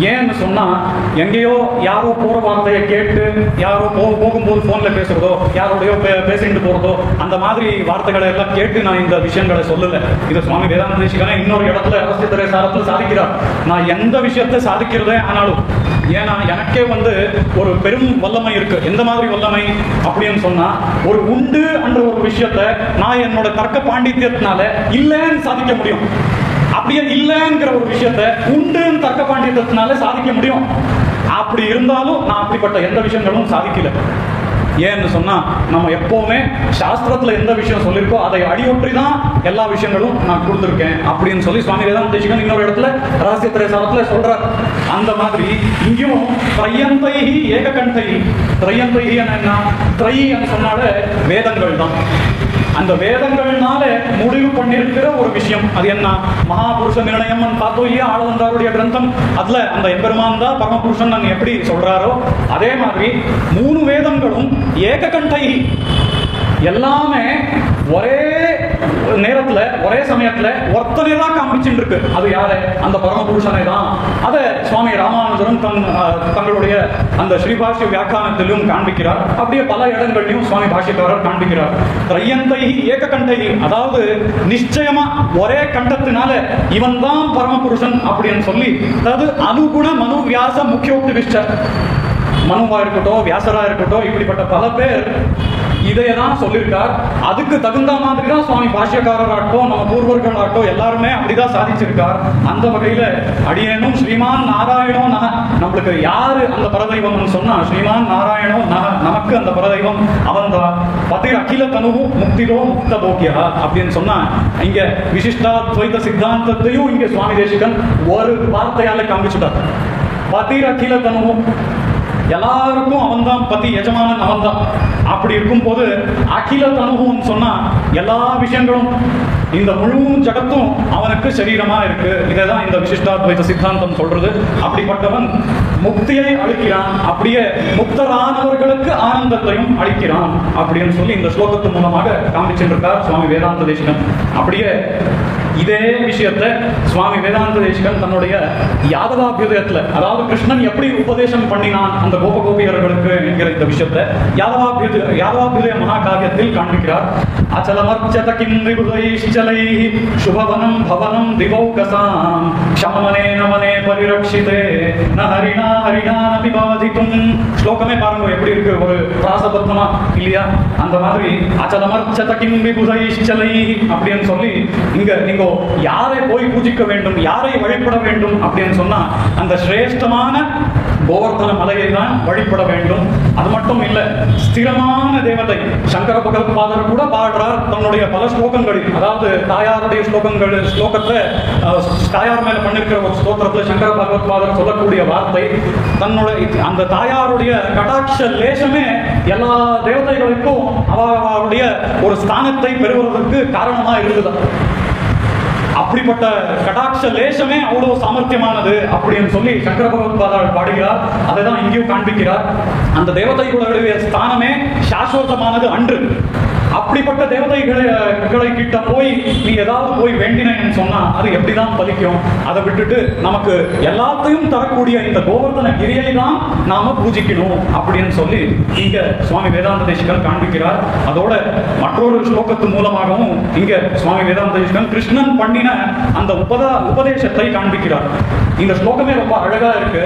ஏன்னு சொன்னா எங்கேயோ யாரோ போற வார்த்தையை கேட்டு யாரோ போகும்போது போன்ல பேசுறதோ யாரோடையோ பேசிட்டு போறதோ அந்த மாதிரி வார்த்தைகளை எல்லாம் கேட்டு நான் இந்த விஷயங்களை சொல்லல. இது சுவாமி வேதாந்த தேசிகனே இன்னொரு இடத்துல ரகசியத்ரய சாரத்தில் சாதிக்கிறார். நான் எந்த விஷயத்தை சாதிக்கிறதே ஆனாலும், ஏன்னா எனக்கே ஒரு பெரும் வல்லமை இருக்கு. எந்த மாதிரி வல்லமை அப்படின்னு சொன்னா, ஒரு உண்டு என்ற ஒரு விஷயத்தை நான் என்னோட தர்க்க பாண்டித்யத்தினால இல்லைன்னு சாதிக்க முடியும். அப்படியே இல்லைங்கிற ஒரு விஷயத்தை உண்டுன்னு தர்க்க பாண்டியத்தினால சாதிக்க முடியும். அப்படி இருந்தாலும் நான் அப்படிப்பட்ட எந்த விஷயங்களும் சாதிக்கல. ஏன்னு சொன்னா நம்ம எப்பவுமே சாஸ்திரத்துல எந்த விஷயம் சொல்லியிருக்கோ அதை அடியொற்றி தான் எல்லா விஷயங்களும் நான் கொடுத்துருக்கேன் அப்படின்னு சொல்லி சுவாமி வேதாந்த தேசிகன் இன்னொரு இடத்துல ரகசியத்ரய சாரத்துல சொல்றார். அந்த மாதிரி இங்கேயும் த்ரையந்தைஹி ஏககண்டைஹி. த்ரையந்தைஹி என்ன? த்ரைன்னு சொன்னால வேதங்கள் தான். அந்த வேதங்கள்னால முடிவு பண்ணிருக்கிற ஒரு விஷயம் அது என்ன? மகாபுருஷ நிர்ணயம் பார்த்தோம் இல்லையா? ஆளவந்தாருடைய கிரந்தம். அதுல அந்த எம்பெருமான் தான் பரமபுருஷன் நாங்க எப்படி சொல்றாரோ அதே மாதிரி 3 வேதங்களும் ஏககண்டை எல்லாமே ஒரே நேரத்துல ஒரே சமயத்துல ஒருத்தனை தான் காமிச்சுட்டு இருக்கு. அது யாரு? அந்த பரமபுருஷனை தான். அதை சுவாமி ராமானுஜரும் தங்களுடைய அந்த ஸ்ரீபாஷ்ய வியாக்கியானத்திலும் காண்பிக்கிறார். அப்படியே பல இடங்களையும் சுவாமி பாஷ்யக்காரர் காண்பிக்கிறார். த்ரையந்தை ஏககண்டை, அதாவது நிச்சயமா ஒரே கண்டத்தினால இவன் தான் பரமபுருஷன் அப்படின்னு சொல்லி, அதாவது அனுகுண மனு வியாச முக்கியோக்தி விஷ. மனுவா இருக்கட்டும், வியாசரா இருக்கட்டும், இப்படிப்பட்ட பல பேர் இதையதான் சொல்லியிருக்கார். அதுக்கு தகுந்த மாதிரி தான் சுவாமி பாஷ்யக்காரராகட்டும் நம்ம பூர்வர்களாகட்டும் எல்லாருமே அப்படிதான் சாதிச்சிருக்கார். அந்த வகையில அடியேனும் ஸ்ரீமான் நாராயணோ நக, நம்மளுக்கு யாரு அந்த பரதெய்வம்னு சொன்னா ஸ்ரீமான் நாராயணோ நக, நமக்கு அந்த பரதெய்வம் அவன் தான். பதிர் அகில தனுவு முக்திதோ முக்த போக்கியா அப்படின்னு சொன்னா இங்க விசிஷ்டாத்வைத சித்தாந்தத்தையும் இங்க சுவாமி தேசிகன் ஒரு வார்த்தையால காமிச்சுட்டார். பதிர் அகில தனுவு, எல்லாருக்கும் அவன் தான் பதி, எஜமானன் அவன் தான். அப்படி இருக்கும் போது அகில தனுவும் சொன்னா எல்லா விஷயங்களும் இந்த முழு ஜகத்தும் அவனுக்கு சரீரமா இருக்கு. இதைதான் இந்த விசிஷ்டாத்வைத சித்தாந்தம் சொல்றது. அப்படிப்பட்டவன் முக்தியை அளிக்கிறான், அப்படியே முக்தரானவர்களுக்கு ஆனந்தத்தையும் அளிக்கிறான் அப்படின்னு சொல்லி இந்த ஸ்லோகத்து மூலமாக காமிச்சிருக்கார் சுவாமி வேதாந்த தேசிகன். அப்படியே இதே விஷயத்தை சுவாமி வேதாந்த தேசிகன் தன்னுடைய யாதவாபியுதயத்துல, அதாவது கிருஷ்ணன் எப்படி உபதேசம் பண்ணினான் அந்த கோபகோபியர்களுக்கு என்கிற இந்த விஷயத்தை யாதவாபியுதய மகாகாவியத்தில் காண்பிக்கிறார். அச்சலமர்ச்சத கிம் விபுதைஷ்சலை சுபவனம் பவனம் திவௌகசாம் க்ஷமவனேன வனே பரிரக்ஷிதே ந ஹரிணா ஹரிணா நபி பாதிதும். ஸ்லோகமே பாருங்க எப்படி இருக்கு, ஒரு ராசபத்னமா இல்லையா? அந்த மாதிரி அச்சலமர்ச்சத கிம் விபுதைஷ்சலை அப்படின்னு சொல்லி இங்க நீங்க யாரை போய் பூஜிக்க வேண்டும், யாரை வழிபட வேண்டும் அப்படின்னு சொன்னா அந்த சிரேஷ்டமான கோவர்தன மலையை தான் வழிபட வேண்டும். அது மட்டும் இல்ல, ஸ்திரமான தேவதை சங்கர பகவத்பாதர் கூட பாடுறார் தன்னுடைய பல ஸ்லோகங்களில். அதாவது தாயாருடைய ஸ்லோகத்தை தாயார் மேல பண்ணிருக்கிற ஒரு ஸ்லோகத்துல சங்கர பகவத்பாதர் சொல்லக்கூடிய வார்த்தை, தன்னுடைய அந்த தாயாருடைய கடாட்ச லேசமே எல்லா தேவதைகளுக்கும் அவருடைய ஒரு ஸ்தானத்தை பெறுவதற்கு காரணமா இருந்தது. அப்படிப்பட்ட கடாட்ச லேசமே அவ்வளவு சாமர்த்தியமானது அப்படின்னு சொல்லி சங்கர பகவத்பாதர் பாடுகிறார். அதை தான் இங்கேயும் காண்பிக்கிறார். அந்த தேவதைகளுடைய ஸ்தானமே சாஸ்வதமானது அன்று. அப்படிப்பட்ட தேவதைகளை கிட்ட போய் நீ ஏதாவது போய் வேண்டினேன்னு சொன்னா அது எப்படிதான் பலிக்கும்? அதை விட்டுட்டு நமக்கு எல்லாத்தையும் தரக்கூடிய இந்த கோவர்தன கிரியை தான் நாம பூஜிக்கணும் அப்படின்னு சொல்லி இங்க சுவாமி வேதாந்த தேசிகன் காண்பிக்கிறார். அதோட மற்றொரு ஸ்லோகத்து மூலமாகவும் இங்க சுவாமி வேதாந்த தேசிகன் கிருஷ்ணன் பண்ணின அந்த உபதேசத்தை காண்பிக்கிறார். இந்த ஸ்லோகமே ரொம்ப அழகா இருக்கு.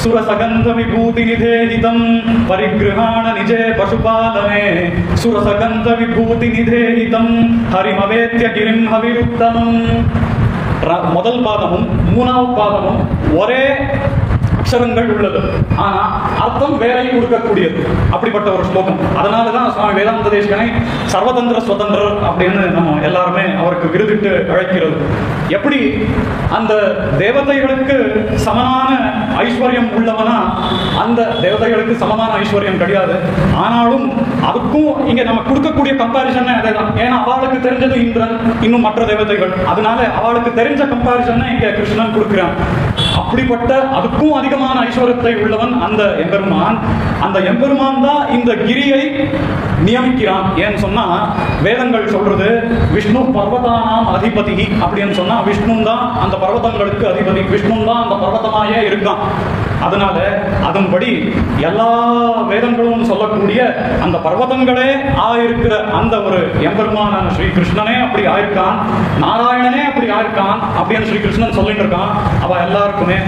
சுரசகந்த விபூதி நிதேஹிதம் பரிகிரஹாண நிஜே பசுபாலனே சுரசகந்த விபூதி நிதேஹிதம் ஹரிமவேத்ய கிரிம் ஹவிருத்தமம். முதல் பாதமும் மூணாவது பாதமும் ஒரே அக்ஷரங்கள் உள்ளது, ஆனா அர்த்தம் வேறை கொடுக்கக்கூடியது. அப்படிப்பட்ட ஒரு ஸ்லோகம். அதனாலதான் சுவாமி வேதாந்த தேசிகனை சர்வதந்திர சுதந்திரர் அப்படின்னு நம்ம எல்லாருமே அவருக்கு விருதிட்டு அழைக்கிறது. எப்படி அந்த தேவதைகளுக்கு சமமான ஐஸ்வர்யம் உள்ளவனா அந்த தேவதைகளுக்கு சமமான ஐஸ்வர்யம் கிடையாது. ஆனாலும் அதுக்கும் இங்க நம்ம கொடுக்கக்கூடிய கம்பாரிசன் அதேதான். ஏன்னா அவளுக்கு தெரிஞ்சது இந்திரன், இன்னும் மற்ற தேவதைகள். அதனால அவளுக்கு தெரிஞ்ச கம்பாரிசன் இங்க கிருஷ்ணன் கொடுக்கிறான். அப்படிப்பட்ட அதுக்கும் அதிகமான ஐஸ்வர்யத்தை உள்ளவன் அந்த எம்பெருமான். அந்த எம்பெருமான் தான் இந்த கிரியை நியமிக்கிறான். ஏன்னு சொன்னா வேதங்கள் சொல்றது விஷ்ணு பர்வதானாம் அதிபதி அப்படின்னு சொன்னா விஷ்ணு தான் அந்த பர்வதங்களுக்கு அதிபதி, விஷ்ணு தான் அந்த பர்வதமாயே இருக்கான். அதனால அதன்படி எல்லா வேதங்களும் சொல்லக்கூடிய அந்த பர்வதங்களே ஆயிருக்கிற அந்த ஒரு எம்பெருமான ஸ்ரீ கிருஷ்ணனே அப்படி ஆயிருக்கான், நாராயணனே அப்படி ஆயிருக்கான் அப்படின்னு ஸ்ரீ கிருஷ்ணன் சொல்லிட்டு இருக்கான். அவ எல்லாருக்குமே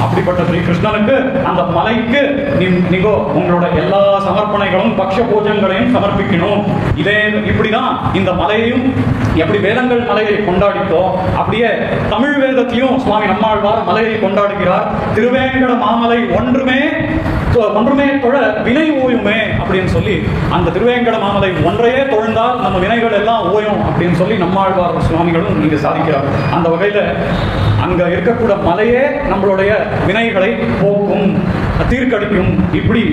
அப்படிப்பட்ட ஸ்ரீ கிருஷ்ணனுக்கு அந்த மலைக்கு நீங்கோ உங்களோட எல்லா சமர்ப்பணைகளும் பக்ஷ பூஜங்களையும் சமர்ப்பிக்கணும். இதே இப்படிதான் இந்த மலையையும் எப்படி வேதங்கள் மலையை கொண்டாடித்தோ அப்படியே தமிழ் வேதத்தையும் சுவாமி நம்மாழ்வார் மலையை கொண்டாடுகிறார். திருவேங்கட மாமலை ஒன்றுமே தொழ வினை ஓயுமே அப்படின்னு சொல்லி அந்த திருவேங்கட மாமலை ஒன்றையே தொழுந்தால் நம்ம வினைகள் எல்லாம் ஓயும் அப்படின்னு சொல்லி நம்மாழ்வார் சுவாமிகளும் இங்க சாதிக்கிறார். அந்த வகையில அங்க இருக்கக்கூடிய மலையே நம்மளுடைய வினைகளை போக்கும், தீர்க்கடிக்கும். இப்படி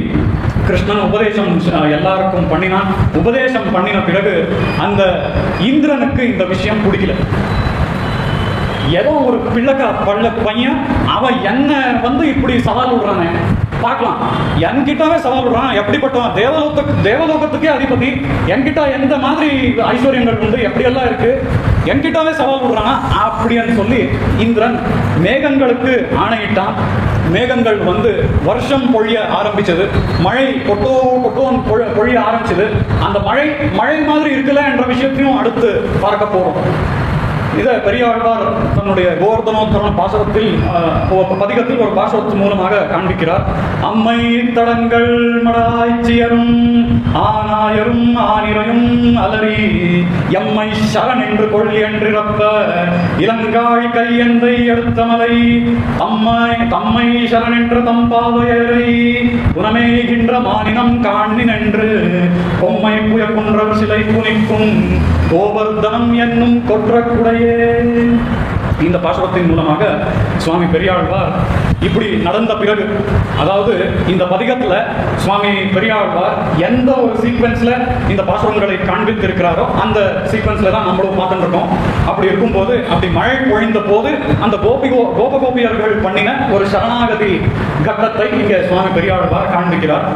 கிருஷ்ணன் உபதேசம் எல்லாருக்கும் பண்ணினான். உபதேசம் பண்ணின பிறகு அந்த இந்திரனுக்கு இந்த விஷயம் பிடிக்கல. ஏதோ ஒரு பையன் அவன் என்ன இப்படி சவால் விடுறானே பார்க்கலாம், என்கிட்டவே சவால் விடுறான். எப்படிப்பட்டவன்? தேவலோகத்துக்கே அதிபதி, என்கிட்ட எந்த மாதிரி ஐஸ்வர்யங்கள் உண்டு, எப்படியெல்லாம் இருக்கு, என்கிட்டவே சவால் விடுறான் அப்படின்னு சொல்லி இந்திரன் மேகங்களுக்கு ஆணையிட்டான். மேகங்கள் வருஷம் பொழிய ஆரம்பிச்சது. மழை கொட்டோன் பொழிய ஆரம்பிச்சது. அந்த மழை மாதிரி இருக்கல என்ற விஷயத்தையும் அடுத்து பார்க்க போறோம். இதை பெரியாழ்வார் தன்னுடைய கோவர்தனோத்தரண பாசுரத்தில் பதிகத்தில் ஒரு பாசுரத்தின் மூலமாக காண்பிக்கிறார். அம்மை தடங்கள் மடாய்ச்சியரும் ஆனாயரும் ஆனிரையும் அலறி எம்மை சரண் என்று கொள்ளி என்றிறப்ப இளங்காய் கையந்தை எடுத்த மலை தம்மை சரண் என்ற தம்பாவையரை புனமேகின்ற மானினம் காண்ணின் என்று பொம்மை புய குன்றர் சிலை புனிக்கும் கோவர்தனம் என்னும் கொற்றக்குடைய. இந்த பாசுரத்தின் மூலமாக சுவாமி பெரியாழ்வார் இப்படி நடந்த பிறகு, அதாவது இந்த பதிகத்துல சுவாமி பெரியாழ்வார் எந்த ஒரு சீக்வன்ஸ்ல இந்த பாசுரங்களை காண்பித்திருக்கிறாரோ அந்த சீக்வன்ஸ்ல தான் நம்மளும் பார்த்துட்டு இருக்கோம். அப்படி இருக்கும்போது அப்படி மழை பொழிந்த போது அந்த கோபகோபியர்கள் பண்ணின ஒரு சரணாகதி கட்டத்தை இங்க சுவாமி பெரியாழ்வார் காண்பிக்கிறார்.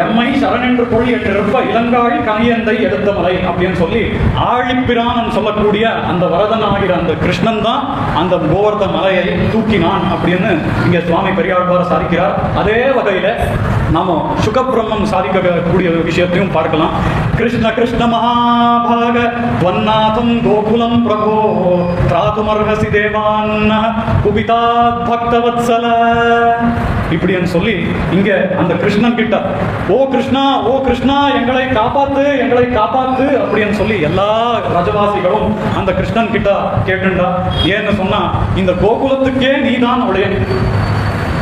எம்மை சரணென்று பொழி என்றிருப்ப இளங்காழி கனியந்தை எடுத்த மலை அப்படின்னு சொல்லி ஆழிப்பிரான் சொல்லக்கூடிய அந்த வரதன் ஆகிற அந்த கிருஷ்ணன் தான் அந்த கோவர்த மலையை தூக்கினான் அப்படின்னு இங்க சுவாமி பெரியாழ்வார் சாதிக்கிறார். அதே வகையில நாம சுகபிரம்மம் சாதிக்கக்கூடிய விஷயத்தையும் பார்க்கலாம். கிருஷ்ண கிருஷ்ண மகாபாக வன்னாதம் கோகுலம் பிரபோ திராதுமர்ஹசி தேவான் குபிதாத் பக்தவத்சல இப்படின்னு சொல்லி இங்க அந்த கிருஷ்ணன் கிட்ட ஓ கிருஷ்ணா எங்களை காப்பாத்து அப்படின்னு சொல்லி எல்லா ரஜவாசிகளும் அந்த கிருஷ்ணன் கிட்ட கேட்டுண்டா. ஏன்னு சொன்னா இந்த கோகுலத்துக்கே நீதான் உடைய.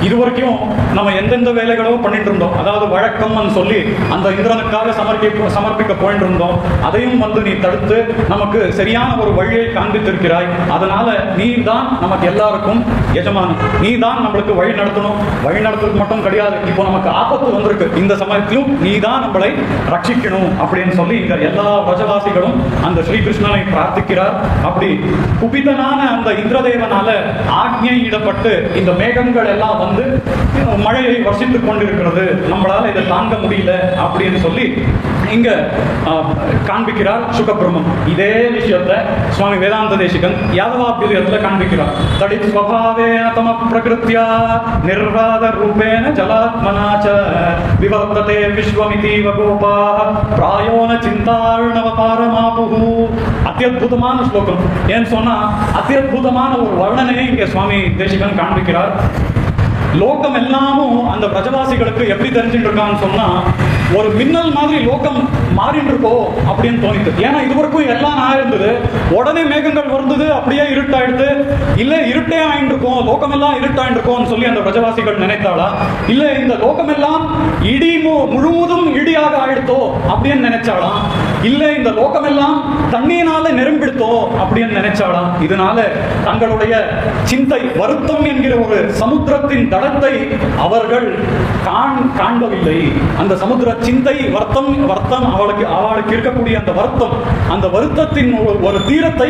இதுவரைக்கும் நம்ம எந்தெந்த வேலைகளோ பண்ணிட்டு இருந்தோம், அதாவது வழக்கம்னு சொல்லி அந்த இந்திரனுக்காக சமர்ப்பிக்க போயிட்டு இருந்தோம். அதையும் நீ தடுத்து நமக்கு சரியான ஒரு வழியை காண்பித்திருக்கிறாய். அதனால நீ தான் நமக்கு எல்லாருக்கும் எஜமானி, நீ தான் நம்மளுக்கு வழி நடத்தணும். வழி நடத்துறது மட்டும் கிடையாது, இப்போ நமக்கு ஆபத்து வந்திருக்கு, இந்த சமயத்திலும் நீ தான் நம்மளை ரட்சிக்கணும் அப்படின்னு சொல்லி இங்க எல்லா பிரஜவாசிகளும் அந்த ஸ்ரீகிருஷ்ணனை பிரார்த்திக்கிறார். அப்படி குபிதனான அந்த இந்திரதேவனால ஆக்ஞையிடப்பட்டு இந்த மேகங்கள் எல்லாம் வந்து மழையை வர்ஷித்துக் கொண்டிருக்கிறது, நம்மளால இதை தாங்க முடியல அப்படின்னு சொல்லி இங்க காண்பிக்கிறார் சுகபிரம்மம். இதே விஷயத்தை சுவாமி வேதாந்த தேசிகன் யாதவாபிரியத்துல காண்பிக்கிறார். தடி ஸ்வபாவேன தம பிரகிருத்யா நிர்வாத ரூபேன ஜலாத்மனாச்ச விவர்த்ததே விஸ்வமிதீவ கோபாஹ பிராயோன சிந்தார்ணவ பாரமாபுஹு. அத்தியுதமான ஸ்லோகம். ஏன்னு சொன்னா அத்தியுதமான ஒரு வர்ணனையை இங்க சுவாமி தேசிகன் காண்பிக்கிறார். லோகம் எல்லாமும் அந்த பிரஜவாசிகளுக்கு எப்படி தெரிஞ்சுட்டு இருக்கான்னு சொன்னா, ஒரு மின்னல் மாதிரி லோகம் மாறிட்டு இருக்கோ அப்படின்னு தோணிட்டு. ஏன்னா இதுவரைக்கும் எல்லாம் நான் இருந்தது, உடனே மேகங்கள் வந்தது, அப்படியே இருட்டாயிடுது. இல்ல இருட்டே ஆயிட்டு இருக்கோம், லோகம் எல்லாம் இருட்டாயிட்டு இருக்கோம்னு சொல்லி அந்த பிரஜவாசிகள் நினைத்தாளா? இல்ல இந்த லோகம் எல்லாம் இடி முழுவதும் இடியாக ஆயிடுத்தோ அப்படின்னு நினைச்சாளா? இல்ல இந்த லோகம் எல்லாம் தண்ணீனால நிரம்பிடுத்தோ அப்படின்னு நினைச்சாளா? இதனால தங்களுடைய சிந்தை வருத்தம் என்கிற ஒரு சமுத்திரத்தின் தடத்தை அவர்கள் காண்பவில்லை. அந்த சமுத்திர சிந்தை வருத்தம் அவளுக்கு இருக்கக்கூடிய அந்த வருத்தம், அந்த வருத்தத்தின் ஒரு தீரத்தை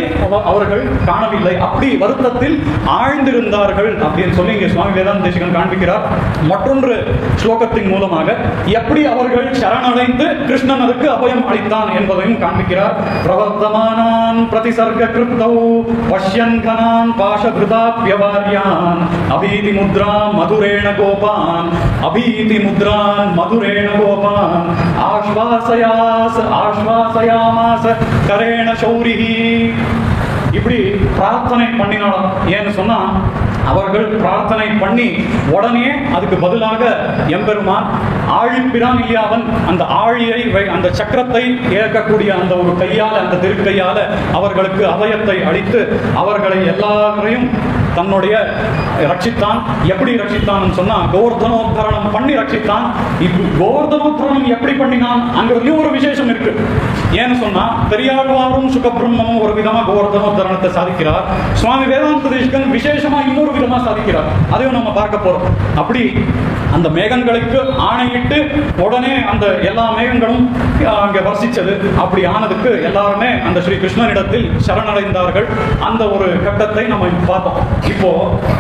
அவர்கள் காணவில்லை. அப்படி வருத்தத்தில் ஆழ்ந்திருந்தார்கள் அப்படின்னு சொல்லி இங்கே சுவாமி வேதாந்த தேசிகன் காண்பிக்கிறார். மற்றொன்று ஸ்லோகத்தின் மூலமாக எப்படி அவர்கள் சரணடைந்து கிருஷ்ணன் அதுக்கு அபயம் அளித்தான் என்பதையும் காண்பிக்கிறார். பிரவர்த்தமானான் பிரதிசர்க கிருத்தௌ பஷ்யன்கனான் பாஷகிருதாப்யவார்யான் அபீதி முத்ராம் மதுரேண கோபான் அபீதி முத்ரான் மதுரேண கோபான் ஆஸ்வாசயாமாச கரேண சௌரிஹி. இப்படி பிரார்த்தனை பண்ணினாலும். ஏன்னு சொன்னா அவர்கள் பிரார்த்தனை பண்ணி உடனே அதுக்கு பதிலாக எம்பெருமான் ஆழிப்பிரான் இல்லையா, அவன் அந்த ஆழியை அந்த சக்கரத்தை ஏற்கக்கூடிய அந்த ஒரு கையால, அந்த திருக்கையால அவர்களுக்கு அபயத்தை அளித்து அவர்களை எல்லாரையும் தன்னுடைய ரட்சித்தான். எப்படி ரட்சித்தான் சொன்னா கோவர்தனோத்தரணம் பண்ணி ரட்சித்தான். கோவர்தனோத்தரணம் எப்படி பண்ணினான் அங்கிறதுலயும் ஒரு விசேஷம் இருக்கு. ஏன்னு சொன்னா பெரியாழ்வாரும் சுகபிரம்மமும் ஒரு விதமா கோவர்தனோத்தரணத்தை சாதிக்கிறார். சுவாமி வேதாந்த தேசிகன் விசேஷமா இன்னொரு விதமா சாதிக்கிறார். அதையும் நம்ம பார்க்க போறோம். அப்படி அந்த மேகங்களுக்கு ஆணையிட்டு உடனே அந்த எல்லா மேகங்களும் அங்க வர்ஷிச்சது. அப்படி ஆனதுக்கு எல்லாருமே அந்த ஸ்ரீ கிருஷ்ணனிடத்தில் சரணடைந்தார்கள். அந்த ஒரு கட்டத்தை நம்ம பார்த்தோம். இப்போ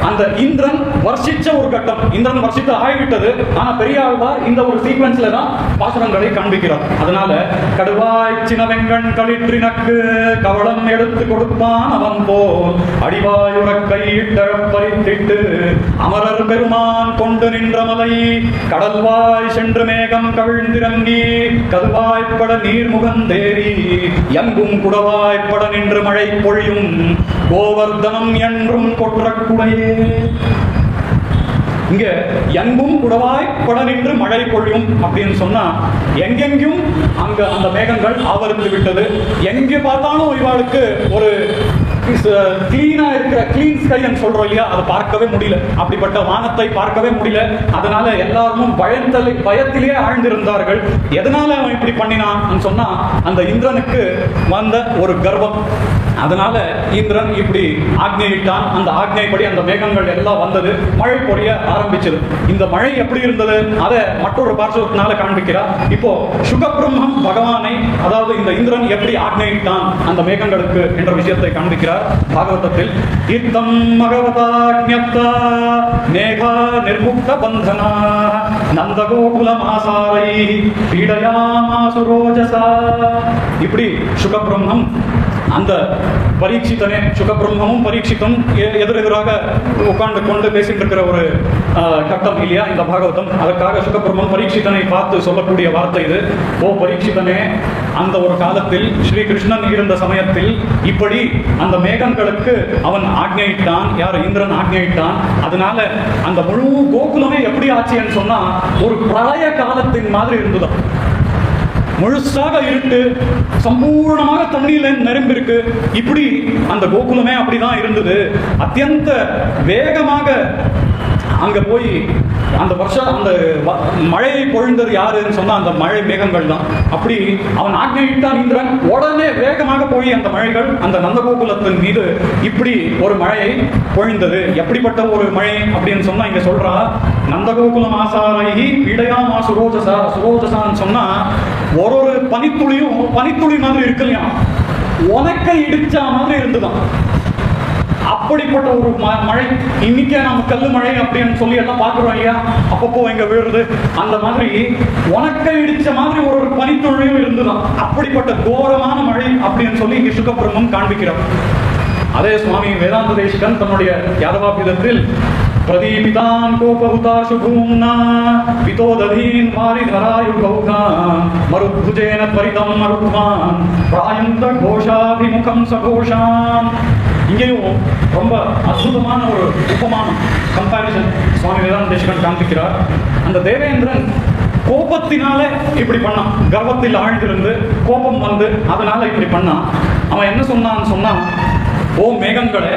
அந்த இந்திரன் வர்ஷிச்ச ஒரு கட்டம், இந்திரன் வர்ஷித்து ஆகிவிட்டது. ஆனா பெரியாழ்வார் இந்த ஒரு சீக்வன்ஸ்ல தான் பாசுரங்களை காண்பிக்கிறார். அதனால கடுவாய் சினவெங்கண் களிற்றினக்கு கவளம் எடுத்து கொடுப்பான் அவன் போல் அடிவாயுற கையிட்ட பறித்திட்டு அமரர் பெருமான் கொண்டு நின்ற மலை கடல்வாய் சென்று மேகம் கவிழ்ந்திறங்கி கதுவாய்ப்பட நீர்முகந்தேறி எங்கும் குடவாய்ப்பட நின்று மழை பொழியும் கோவர்தனம் என்றும் கொற்றக்குடையே. இங்க எங்கும் குடவாய்ப்பட நின்று மழை பொழியும் அப்படின்னு சொன்னா எங்கெங்கும் அங்க அந்த மேகங்கள் ஆவரித்து விட்டது. எங்கே பார்த்தாலும் இவாளுக்கு ஒரு கிளீனா இருக்கிற கிளீன் ஸ்கைன்னு சொல்றோம் இல்லையா, அதை பார்க்கவே முடியல. அப்படிப்பட்ட வானத்தை பார்க்கவே முடியல. அதனால எல்லாரும் பயத்திலேயே ஆழ்ந்திருந்தார்கள். எதனால அவன் இப்படி பண்ணினான் சொன்னா அந்த இந்திரனுக்கு வந்த ஒரு கர்வம். அதனால இந்திரன் இப்படி ஆக்ஞையிட்டான். அந்த ஆக்ஞைப்படி அந்த மேகங்கள் எல்லாம் வந்தது, மழை பொழிய ஆரம்பிச்சது. இந்த மழை எப்படி இருந்தது அதை மற்றொரு பார்சவத்தினால காண்பிக்கிறார். இப்போ சுகபிரம்மம் பகவானை, அதாவது இந்த இந்திரன் எப்படி ஆக்ஞையிட்டான் அந்த மேகங்களுக்கு என்ற விஷயத்தை காண்பிக்கிறார் பாகவதத்தில். இத்தம் மகவதாக்ஞப்தா மேகா நிர்முக்த பந்தனா நந்தகோகுலமாசாரை பீடயாமாசு ரோஜசா. இப்படி சுகபிரம்மம் அந்த பரீட்சித்தனே, சுகபிரம்மமும் பரீட்சித்தும் எதிரெதிராக உட்கார்ந்து கொண்டு பேசிட்டு இருக்கிற ஒரு கட்டம் இல்லையா இந்த பாகவதம். அதற்காக சுகபிரம்மம் பரீட்சித்தனை பார்த்து சொல்லக்கூடிய வார்த்தை இது. ஓ பரீட்சித்தனே, அந்த ஒரு காலத்தில் ஸ்ரீ கிருஷ்ணன் இருந்த சமயத்தில் இப்படி அந்த மேகங்களுக்கு அவன் ஆக்ஞையிட்டான். யார்? இந்திரன் ஆக்ஞையிட்டான். அதனால அந்த முழு கோகுலமே எப்படி ஆச்சுன்னு சொன்னா ஒரு பிரளய காலத்தின் மாதிரி இருந்தது. முழுசாக இருட்டு, சம்பூர்ணமாக தண்ணீர்ல நிரம்பி இருக்கு. இப்படி அந்த கோகுலமே அப்படிதான் இருந்தது. அத்தியந்த வேகமாக அங்க போய் அந்த வருஷம் அந்த மழையை பொழிந்தது யாருன்னு சொன்னா அந்த மழை மேகங்கள் தான். அப்படி அவன் ஆக்ஞையிட்டான் இந்திரன். உடனே வேகமாக போய் அந்த மழைகள் அந்த நந்தகோகுலத்தின் மீது இப்படி ஒரு மழையை பொழிந்தது. எப்படிப்பட்ட ஒரு மழை அப்படின்னு சொன்னா இங்க சொல்றா, நந்தகோகுலம் ஆசாரைஹி பீடயாமா சுரோஜசா. சுரோஜசான்னு சொன்னா ஒரு பனித்துளியும் பனித்துளி மாதிரி இருக்கு இல்லையா, உனக்கை இடிச்சா மாதிரி இருந்துதான். அப்படிப்பட்ட ஒரு மழை. இன்னைக்கே நம்ம கல்லு மழை அப்படின்னு சொல்லி எல்லாம் பார்க்குறோம் இல்லையா, அப்பப்போ எங்க விழுறது. அந்த மாதிரி உனக்கை இடிச்ச மாதிரி ஒரு பனித்துளியும் இருந்துதான். அப்படிப்பட்ட கோரமான மழை அப்படின்னு சொல்லி இங்க சுகபிரம்மம் காண்பிக்கிறார். அதே சுவாமி வேதாந்த தேசிகன் தன்னுடைய யாதவாபிதத்தில் பிரதீபிதான் கோபகுதாசு பூம்னா பிதோததீன் வாரிதராயுகௌகான் மருத்புஜேன பரிதம் மருத்வான் பிராயந்த கோஷாபிமுகம் சகோஷான். இங்கேயும் ரொம்ப அற்புதமான ஒரு உபமானம், கம்பாரிசன் சுவாமி வேதாந்த தேசிகன் காண்பிக்கிறார். அந்த தேவேந்திரன் கோபத்தினால இப்படி பண்ணான், கர்வத்தில் ஆழ்ந்திருந்து கோபம் வந்து அதனால இப்படி பண்ணான். அவன் என்ன சொன்னான்னு சொன்னா, ஓ மேகங்களே,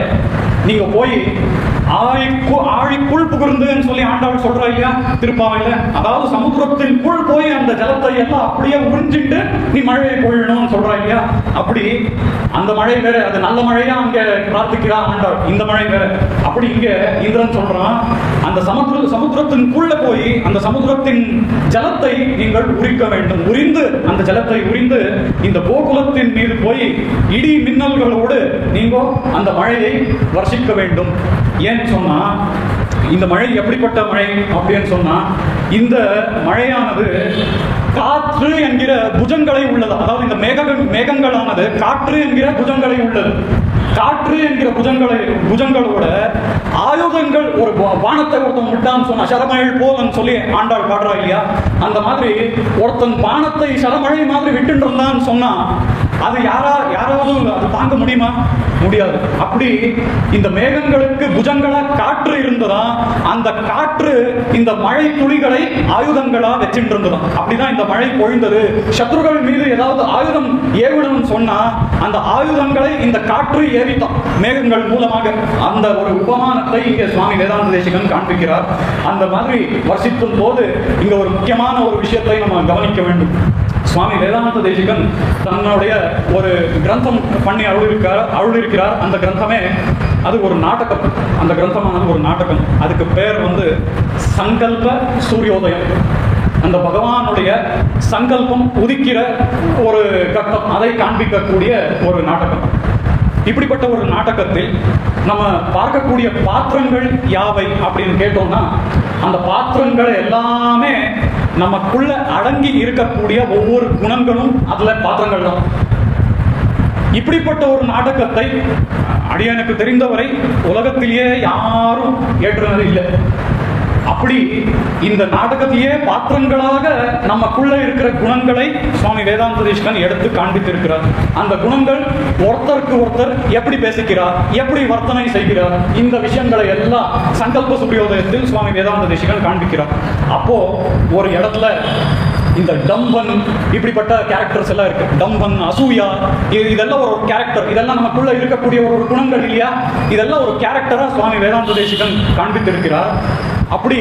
நீங்க போய் ஆழிக்குள் புகுந்துன்னு சொல்லி ஆண்டாள் சொல்றா இல்லையா திருப்பாவையில. அதாவது சமுத்திரத்தின் குள் போய் அந்த ஜலத்தை எல்லாம் அப்படியே உறிஞ்சிட்டு நீ மழையை பொழியணும்னு சொல்றா இல்லையா. அப்படி அந்த மழை வேற, அது நல்ல மழையா அங்க பிரார்த்திக்கிறா ஆண்டாள், இந்த மழை வேற. அப்படி இங்க இந்திரன் சொல்றான், அந்த சமுத்திரத்தின்குள்ள போய் அந்த சமுத்திரத்தின் ஜலத்தை நீங்கள் உரிக்க வேண்டும். உரிந்து அந்த ஜலத்தை உரிந்து இந்த கோகுலத்தின் மீது போய் இடி மின்னல்களோடு நீங்க அந்த மழையை வர்ஷிக்க வேண்டும். ஏன்னு சொன்னா, இந்த மழை எப்படிப்பட்ட மழை அப்படின்னு சொன்னா, இந்த மழையானது காற்று என்கிற புஜங்களை உள்ளது. அதாவது இந்த மேகங்களானது காற்று என்கிற புஜங்களை உள்ளது. காற்று என்கிற புஜங்களோட ஆயுதங்கள், ஒரு பானத்தை ஒருத்தன் விட்டான்னு சொன்னா சரமழை போலன்னு சொல்லி ஆண்டாள் பாடுறா இல்லையா. அந்த மாதிரி ஒருத்தன் பானத்தை சரமழை மாதிரி விட்டு இருந்தான்னு சொன்னா அது யாராவது அது தாங்க முடியுமா? முடியாது. அப்படி இந்த மேகங்களுக்கு புஜங்களா காற்று இருந்ததா, அந்த காற்று இந்த மழை துளிகளை ஆயுதங்களா வச்சுட்டு இருந்ததாம். அப்படிதான் இந்த மழை பொழிந்தது. சத்ருகள் மீது ஏதாவது ஆயுதம் ஏவிடணும்னு சொன்னா அந்த ஆயுதங்களை இந்த காற்று ஏவித்தான் மேகங்கள் மூலமாக. அந்த ஒரு உபமானத்தை இங்கே சுவாமி வேதாந்த தேசிகன் காண்பிக்கிறார். அந்த மாதிரி வர்ஷிக்கும் போது இங்க ஒரு முக்கியமான ஒரு விஷயத்தை நம்ம கவனிக்க வேண்டும். சுவாமி வேதாந்த தேசிகன் தன்னுடைய ஒரு கிரந்தம் பண்ணி அருளிருக்கிறார். அந்த கிரந்தமே அது ஒரு நாடகம். அந்த கிரந்தமானது ஒரு நாடகம். அதுக்கு பேர் சங்கல்ப சூரியோதயம். அந்த பகவானுடைய சங்கல்பம் உதிக்கிற ஒரு கட்டம், அதை காண்பிக்கக்கூடிய ஒரு நாடகம். இப்படிப்பட்ட ஒரு நாடகத்தில் நம்ம பார்க்கக்கூடிய பாத்திரங்கள் யாவை அப்படின்னு கேட்டோம்னா, அந்த பாத்திரங்கள் எல்லாமே நமக்குள்ள அடங்கி இருக்கக்கூடிய ஒவ்வொரு குணங்களும் அதுல பாத்திரங்கள் தான். இப்படிப்பட்ட ஒரு நாடகத்தை அடியனுக்கு தெரிந்தவரை உலகத்திலேயே யாரும் ஏற்றுனது இல்லை. அப்படி இந்த நாடகத்தையே பாத்திரங்களாக நமக்குள்ள இருக்கிற குணங்களை சுவாமி வேதாந்த தேசிகன் எடுத்து காண்பித்திருக்கிறார். அந்த குணங்கள் ஒருத்தருக்கு ஒருத்தர் எப்படி பேசிக்கிறார், எப்படி வர்த்தனை செய்கிறார், இந்த விஷயங்களை எல்லாம் சங்கல்ப சூரியோதயத்தில் சுவாமி வேதாந்த தேசிகன் காண்பிக்கிறார். அப்போ ஒரு இடத்துல இந்த டம்பன் இப்படிப்பட்ட கேரக்டர்ஸ் எல்லாம் இருக்கு. டம்பன், அசூயா, இதெல்லாம் ஒரு கேரக்டர். இதெல்லாம் நமக்குள்ள இருக்கக்கூடிய ஒரு குணங்கள் இல்லையா. இதெல்லாம் ஒரு கேரக்டரா சுவாமி வேதாந்த தேசிகன் காண்பித்திருக்கிறார். அப்படி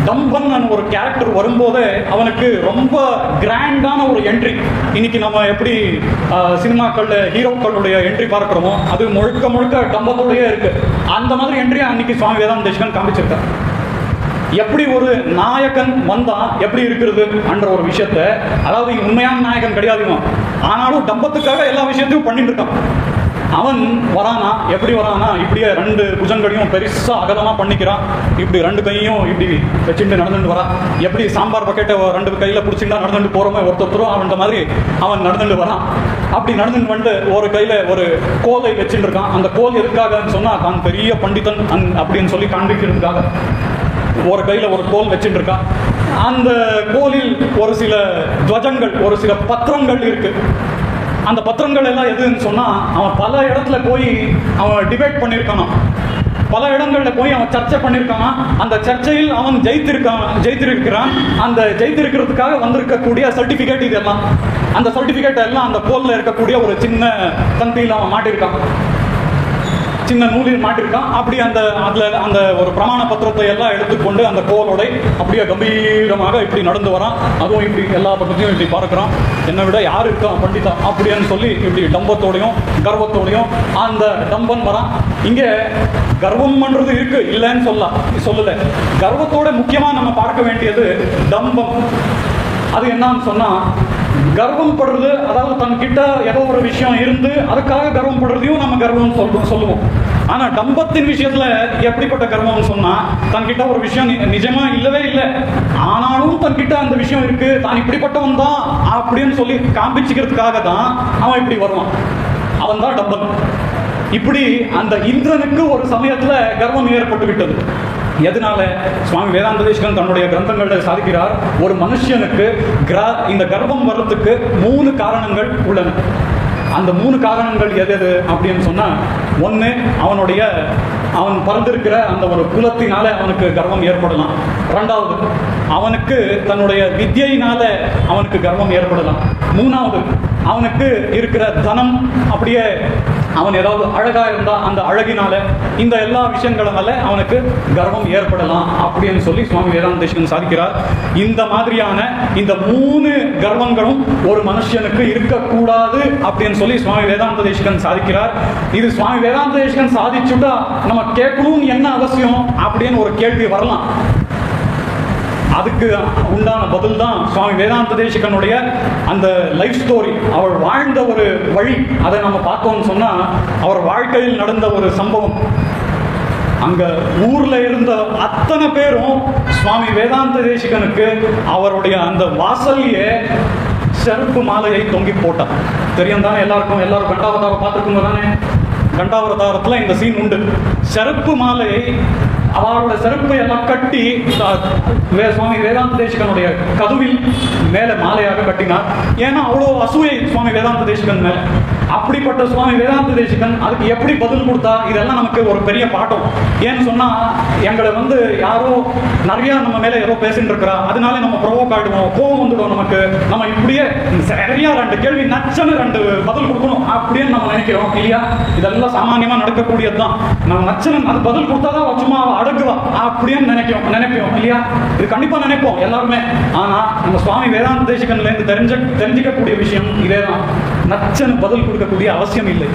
டம்பன் ஒரு கேரக்டர் வரும்போதே அவனுக்கு ரொம்ப கிராண்டான ஒரு என்ட்ரி. இன்னைக்கு நம்ம எப்படி சினிமாக்கள்ல ஹீரோக்களுடைய என்ட்ரி பார்க்கிறோமோ அது முழுக்க முழுக்க டம்பத்தோடயே இருக்கு. அந்த மாதிரி என்ட்ரி அன்னைக்கு சுவாமி வேதாந்த தேசிகன் காண்பிச்சிருக்கார். எப்படி ஒரு நாயகன் வந்தா எப்படி இருக்கிறது என்ற ஒரு விஷயத்த, அதாவது உண்மையான நாயகன் கிடையாதுமா, ஆனாலும் டம்பத்துக்காக எல்லா விஷயத்தையும் பண்ணிட்டு இருக்கான். அவன் வரானா, எப்படி வரானா, இப்படியே ரெண்டு புஜங்களையும் பெருசா அகலமா பண்ணிக்கிறான். இப்படி ரெண்டு கையும் இப்படி வச்சுட்டு நடந்துட்டு வரான். எப்படி சாம்பார் பக்கெட்டை ரெண்டு கையில பிடிச்சிட்டா நடந்துட்டு போறோமே ஒருத்தரும் அவன் மாதிரி அவன் நடந்துட்டு வரான். அப்படி நடந்துட்டு வந்து ஒரு கையில ஒரு கோலை வச்சுட்டு இருக்கான். அந்த கோல் எதுக்காகன்னு சொன்னா தான் பெரிய பண்டிதன் அப்படின்னு சொல்லி காண்பிக்கிறதுக்காக ஒரு கையில ஒரு கோல் வச்சுட்டு இருக்கான். அந்த கோலில் ஒரு சில துவஜங்கள், ஒரு சில பத்திரங்கள் இருக்கு. அந்த பத்திரங்கள் எல்லாம் எதுன்னு சொன்னா, அவன் பல இடத்துல போய் அவன் டிபேட் பண்ணியிருக்கான். பல இடங்கள்ல போய் அவன் சர்ச்சை பண்ணியிருக்கான். அந்த சர்ச்சையில் அவன் ஜெயித்திருக்கிறான். அந்த ஜெயித்திருக்கிறதுக்காக வந்திருக்கக்கூடிய சர்டிபிகேட் இதெல்லாம், அந்த சர்டிபிகேட் எல்லாம் அந்த கோல்ல இருக்கக்கூடிய ஒரு சின்ன தந்தியில் அவன் மாட்டிருக்கான், சின்ன நூலில் மாட்டிருக்கான். அப்படி அந்த ஒரு பிரமாண பத்திரத்தை எல்லாம் எடுத்துக்கொண்டு அந்த கோலோட அப்படியே கம்பீரமாக இப்படி நடந்து வரான். அதுவும் இப்படி எல்லா பக்கத்தையும் இப்படி பார்க்கிறான். என்னை விட யாரு இருக்கா பண்டிதா அப்படின்னு சொல்லி இப்படி டம்பத்தோடையும் கர்வத்தோடையும் அந்த டம்பன் வரான். இங்க கர்வம் பண்றது இருக்கு, இல்லைன்னு சொல்லல. கர்வத்தோட முக்கியமா நம்ம பார்க்க வேண்டியது டம்பம். அது என்னன்னு சொன்னா, கர்வம் படுறது, அதாவது தன்கிட்ட ஏதோ ஒரு விஷயம் இருந்து அதுக்காக கர்வம் படுறதையும் நம்ம கர்வம் சொல்லுவோம். ஆனா டம்பத்தின் விஷயத்துல எப்படிப்பட்ட கர்வம்னு சொன்னா, தன்கிட்ட ஒரு விஷயம் நிஜமா இல்லவே இல்லை, ஆனாலும் தன்கிட்ட அந்த விஷயம் இருக்கு, தான் இப்படிப்பட்டவன் தான் அப்படின்னு சொல்லி காண்பிச்சுக்கிறதுக்காக தான் அவன் இப்படி வருவான். அவன் தான் டம்பன். இப்படி அந்த இந்திரனுக்கு ஒரு சமயத்துல கர்வம் ஏற்பட்டு விட்டது. எதனால? சுவாமி வேதாந்த தேசிகன் தன்னுடைய கிரந்தங்களில் சாதிக்கிறார், ஒரு மனுஷனுக்கு இந்த கர்வம் வர்றதுக்கு 3 காரணங்கள் உள்ளன. அந்த 3 காரணங்கள் எது அப்படின்னு சொன்னா, ஒன்று அவன் பிறந்திருக்கிற அந்த ஒரு குலத்தினால அவனுக்கு கர்வம் ஏற்படலாம். 2வது, அவனுக்கு தன்னுடைய வித்யினால அவனுக்கு கர்வம் ஏற்படலாம். 3வது, அவனுக்கு இருக்கிற தனம், அப்படியே அவன் ஏதாவது அழகா இருந்தா அந்த அழகினால, இந்த எல்லா விஷயங்களால அவனுக்கு கர்வம் ஏற்படலாம் அப்படின்னு சொல்லி சுவாமி வேதாந்த தேசிகன் சாதிக்கிறார். இந்த மாதிரியான இந்த 3 கர்வங்களும் ஒரு மனுஷனுக்கு இருக்கக்கூடாது அப்படின்னு சொல்லி சுவாமி வேதாந்த தேசிகன் சாதிக்கிறார். இது சுவாமி வேதாந்த தேசிகன் சாதிச்சுட்டா நம்ம கேட்கணும்னு என்ன அவசியம் அப்படின்னு ஒரு கேள்வி வரலாம். அதுக்கு உண்டான பதில் தான் சுவாமி வேதாந்த தேசிகனுடைய அந்த லைஃப் ஸ்டோரி, அவர் வாழ்ந்த ஒரு வழி. அதை நம்ம பார்த்தோம்னு சொன்னா, அவர் வாழ்க்கையில் நடந்த ஒரு சம்பவம். அங்க ஊர்ல இருந்த அத்தனை பேரும் சுவாமி வேதாந்த தேசிகனுக்கு அவருடைய அந்த வாசல்லையே செருப்பு மாலையை தொங்கி போட்டார். தெரியும் தானே எல்லாருக்கும்? எல்லாரும் கண்டாவதாரம் பார்த்துருக்குங்க தானே? கண்டாவதாரத்துல இந்த சீன் உண்டு. செருப்பு மாலையை, அவரோட செருப்பை எல்லாம் கட்டி சுவாமி வேதாந்த தேசிகனுடைய கதுவில் மேல மாலையாக கட்டினார். ஏன்னா அவ்வளோ அசூயை சுவாமி வேதாந்த தேசிகன் மேல. அப்படிப்பட்ட சுவாமி வேதாந்த தேசிகன் அதுக்கு எப்படி பதில் கொடுத்தா, இதெல்லாம் நமக்கு ஒரு பெரிய பாட்டம். ஏன்னு சொன்னா, எங்களை யாரோ நிறைய நம்ம மேல ஏதோ பேசிட்டு இருக்கிறா, அதனால நம்ம ப்ரொவோக் ஆயிடுவோம், கோவம் வந்துடும் நமக்கு, நம்ம இப்படியே சரியா 2 கேள்வி நச்சன்னு 2 பதில் கொடுக்கணும் அப்படின்னு நம்ம நினைக்கிறோம் இல்லையா? இதெல்லாம் சாமானியமா நடக்கக்கூடியதுதான். நம்ம நச்சனன் அது பதில் கொடுத்தாதான் சும்மா அடங்குவா அப்படின்னு நினைப்போம் இல்லையா? இது கண்டிப்பா நினைப்போம் எல்லாருமே. ஆனா நம்ம சுவாமி வேதாந்த தேசிகன்ல இருந்து தெரிஞ்சிக்கக்கூடிய விஷயம் இதேதான். நச்சன் பதில் கொடுக்கக்கூடிய அவசியம் இல்லை.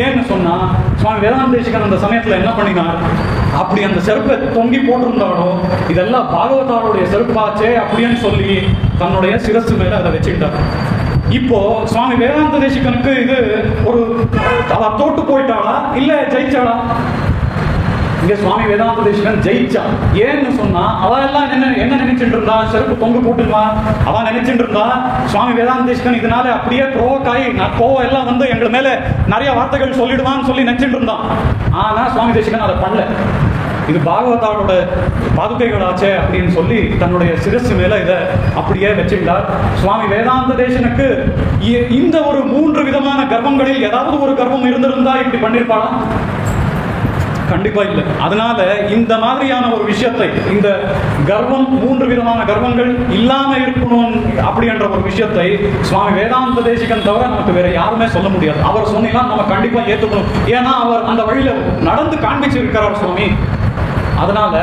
ஏன்னு சொன்னா, சுவாமி வேதாந்த தேசிகன் அந்த சமயத்துல என்ன பண்ணினார், அப்படி அந்த செருப்பை தொங்கி போட்டிருந்தாலும் இதெல்லாம் பாகவதாருடைய செருப்பாச்சே அப்படின்னு சொல்லி தன்னுடைய சிரசு மேல அதை வச்சுக்கிட்டார். இப்போ சுவாமி வேதாந்த தேசிகனுக்கு இது ஒரு அவ தோட்டு போயிட்டாளா இல்ல ஜெயிச்சாளா? இங்க சுவாமி வேதாந்த தேசிகன் ஜெயிச்சா. ஏன்னு சொன்னா, அவ எல்லாம் என்ன நினைச்சிட்டு இருந்தா, செருப்பு தொங்கு போட்டுமா அவ நினைச்சிட்டு இருந்தா, சுவாமி வேதாந்த தேசிகன் இதனால அப்படியே ப்ரோவோக்காயி கோவம் எல்லாம் எங்க மேல நிறைய வார்த்தைகள் சொல்லிடுவான்னு சொல்லி நினைச்சிட்டு இருந்தான். ஆனா சுவாமி தேசிகன் அதை பண்ணல. இது பாகவதாரோட பாதுகைகள் ஆச்சே அப்படின்னு சொல்லி தன்னுடைய சிரசு மேல இதை அப்படியே வச்சுட்டார். சுவாமி வேதாந்த தேசிகனுக்கு இந்த ஒரு 3 விதமான கர்வங்களில் ஏதாவது ஒரு கர்வம் இருந்திருந்தா இப்படி பண்ணிருப்பாளா? கண்டிப்பா இல்லை. அதனால இந்த மாதிரியான ஒரு விஷயத்தை, இந்த கர்வம் 3 விதமான கர்வங்கள் இல்லாம இருக்கணும் அப்படின்ற ஒரு விஷயத்தை சுவாமி வேதாந்த தேசிகன் தவிர நமக்கு வேற யாருமே சொல்ல முடியாது. அவர் சொன்னீங்கன்னா நம்ம கண்டிப்பா ஏத்துக்கணும். ஏன்னா அவர் அந்த வழியில நடந்து காண்பிச்சிருக்கிறார் சுவாமி. அதனால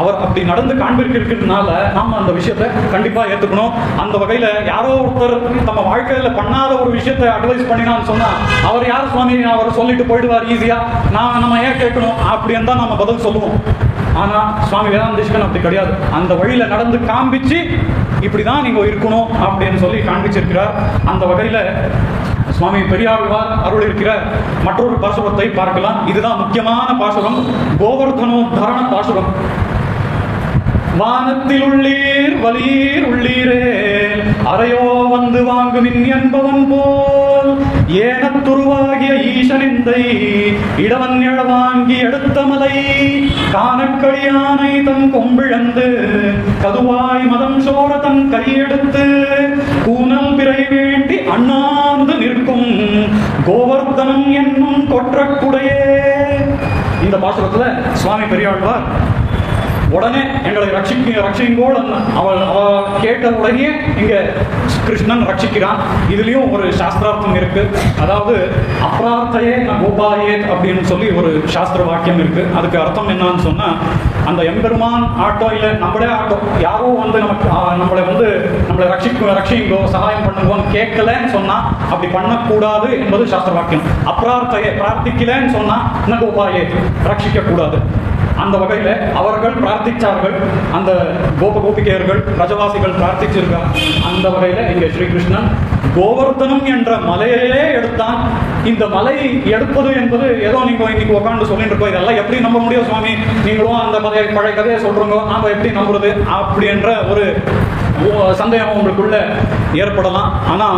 அவர் அப்படி நடந்து காண்பிக்கிறதுனால நாம அந்த விஷயத்தை கண்டிப்பா ஏத்துக்கணும். அந்த வகையில யாரோ ஒருத்தர் நம்ம வாழ்க்கையில பண்ணாத ஒரு விஷயத்தை அட்வைஸ் பண்ணினான்னு சொன்னா, அவர் யார் சுவாமி, அவர் சொல்லிட்டு போயிடுவார் ஈஸியா, நம்ம ஏன் கேட்கணும் அப்படின்னு தான் நம்ம பதில் சொல்லுவோம். ஆனா சுவாமி வேதாந்த தேசிகன் அப்படி கிடையாது. அந்த வழியில நடந்து காண்பிச்சு இப்படிதான் நீங்க இருக்கணும் அப்படின்னு சொல்லி காண்பிச்சிருக்கிறார். அந்த வகையில சுவாமி பெரியாழ்வார் அருள் இருக்கிற மற்றொரு பாசுரத்தை பார்க்கலாம். இதுதான் முக்கியமான பாசுரம், கோவர்தனோத்தரண பாசுரம். வானத்தில் உள்ளீர் வலீர் உள்ளீரே, அறையோ வந்து வாங்குமின் என்பவன் போல், ஏனத்துருவாகிய ஈசனிந்தை இடவன் எழவாங்கி எடுத்த மலை, காணக்கடியானை தன் கொம்பிழந்து கதுவாய் மதம் சோர தன் கையெடுத்து, கூனல் பிறை வேண்டி அண்ணாந்து நிற்கும் கோவர்தனம் என்னும் கொற்றக்குடையே. இந்த பாசுரத்துல சுவாமி பெரியாழ்வார் உடனே எங்களை ரட்சிங்கோடு அவ கேட்ட உடனே இங்க கிருஷ்ணன் ரட்சிக்கிறான். இதுலயும் ஒரு சாஸ்திரார்த்தம் இருக்கு. அதாவது அப்ரார்த்தையே கோபாயே அப்படின்னு சொல்லி ஒரு சாஸ்திர வாக்கியம் இருக்கு. அதுக்கு அர்த்தம் என்னன்னு சொன்னா, அந்த எம்பெருமான் ஆட்டோ இல்லை நம்மளே ஆட்டோ, யாரோ நம்மளை ரட்சிங்கோ சகாயம் பண்ணுங்கோன்னு கேட்கலன்னு சொன்னா அப்படி பண்ணக்கூடாது என்பது சாஸ்திர வாக்கியம். அப்ரார்த்தையே பிரார்த்திக்கலன்னு சொன்னா கோபாயே ரட்சிக்க கூடாது. அந்த வகையில் அவர்கள் பிரார்த்திச்சார்கள், அந்த கோபிகையர்கள் ரஜவாசிகள் பிரார்த்திச்சிருக்காங்க. அந்த வகையில் இங்கே ஸ்ரீகிருஷ்ணன் கோவர்தனம் என்ற மலையே எடுத்தான். இந்த மலை எடுப்பது என்பது ஏதோ நீங்க இன்னைக்கு உட்காந்து சொல்லிட்டு இருக்கோம், இதெல்லாம் எப்படி நம்ப முடியும் சுவாமி, நீங்களும் அந்த பழைய கதையை சொல்றோங்க, நாம எப்படி நம்புறது அப்படின்ற ஒரு சந்தேகம் உங்களுக்குள்ள ஏற்படலாம். ஆனா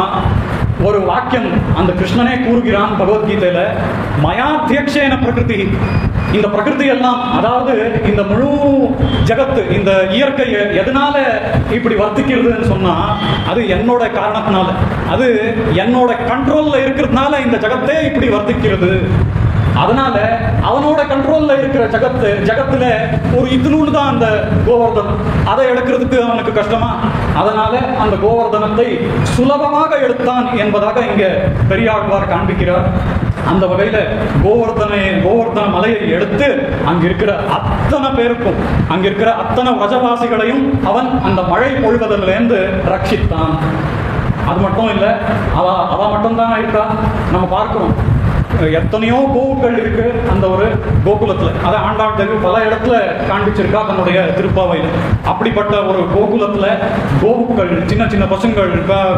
ஒரு வாக்கியம் அந்த கிருஷ்ணனே கூறுகிறான் பகவத்கீதையில, மயாத்தியக்ஷேன பிரகிருதி. இந்த பிரகிருதி எல்லாம், அதாவது இந்த முழு ஜகத்து, இந்த இயற்கை எதனால இப்படி வர்த்திக்கிறதுன்னு சொன்னா அது என்னோட காரணத்தினால, அது என்னோட கண்ட்ரோல்ல இருக்கிறதுனால இந்த ஜகத்தே இப்படி வர்த்திக்கிறது. அதனால அவனோட கண்ட்ரோல்ல இருக்கிற ஜகத்துல ஒரு இதுன்னு தான் அந்த கோவர்தனம், அதை எடுக்கிறதுக்கு அவனுக்கு கஷ்டமா, அதனால அந்த கோவர்தனத்தை சுலபமாக எடுத்தான் என்பதாக இங்க பெரியாழ்வார் காண்பிக்கிறார். அந்த வகையில கோவர்தன மலையை எடுத்து அங்க இருக்கிற அத்தனை பேருக்கும், அங்க இருக்கிற அத்தனை வஜவாசிகளையும் அவன் அந்த மழை பொழிவதிலிருந்து ரட்சித்தான். அது மட்டும் இல்ல, அவ மட்டும்தான் இருக்கா. நம்ம பார்க்கிறோம் எத்தனையோ கோவுக்கள் இருக்கு அந்த ஒரு கோகுலத்துல. அதை ஆண்டாள் தேவி பல இடத்துல காண்பிச்சிருக்கா தன்னுடைய திருப்பாவையில். அப்படிப்பட்ட ஒரு கோகுலத்துல கோவுக்கள், சின்ன சின்ன பசங்கள்,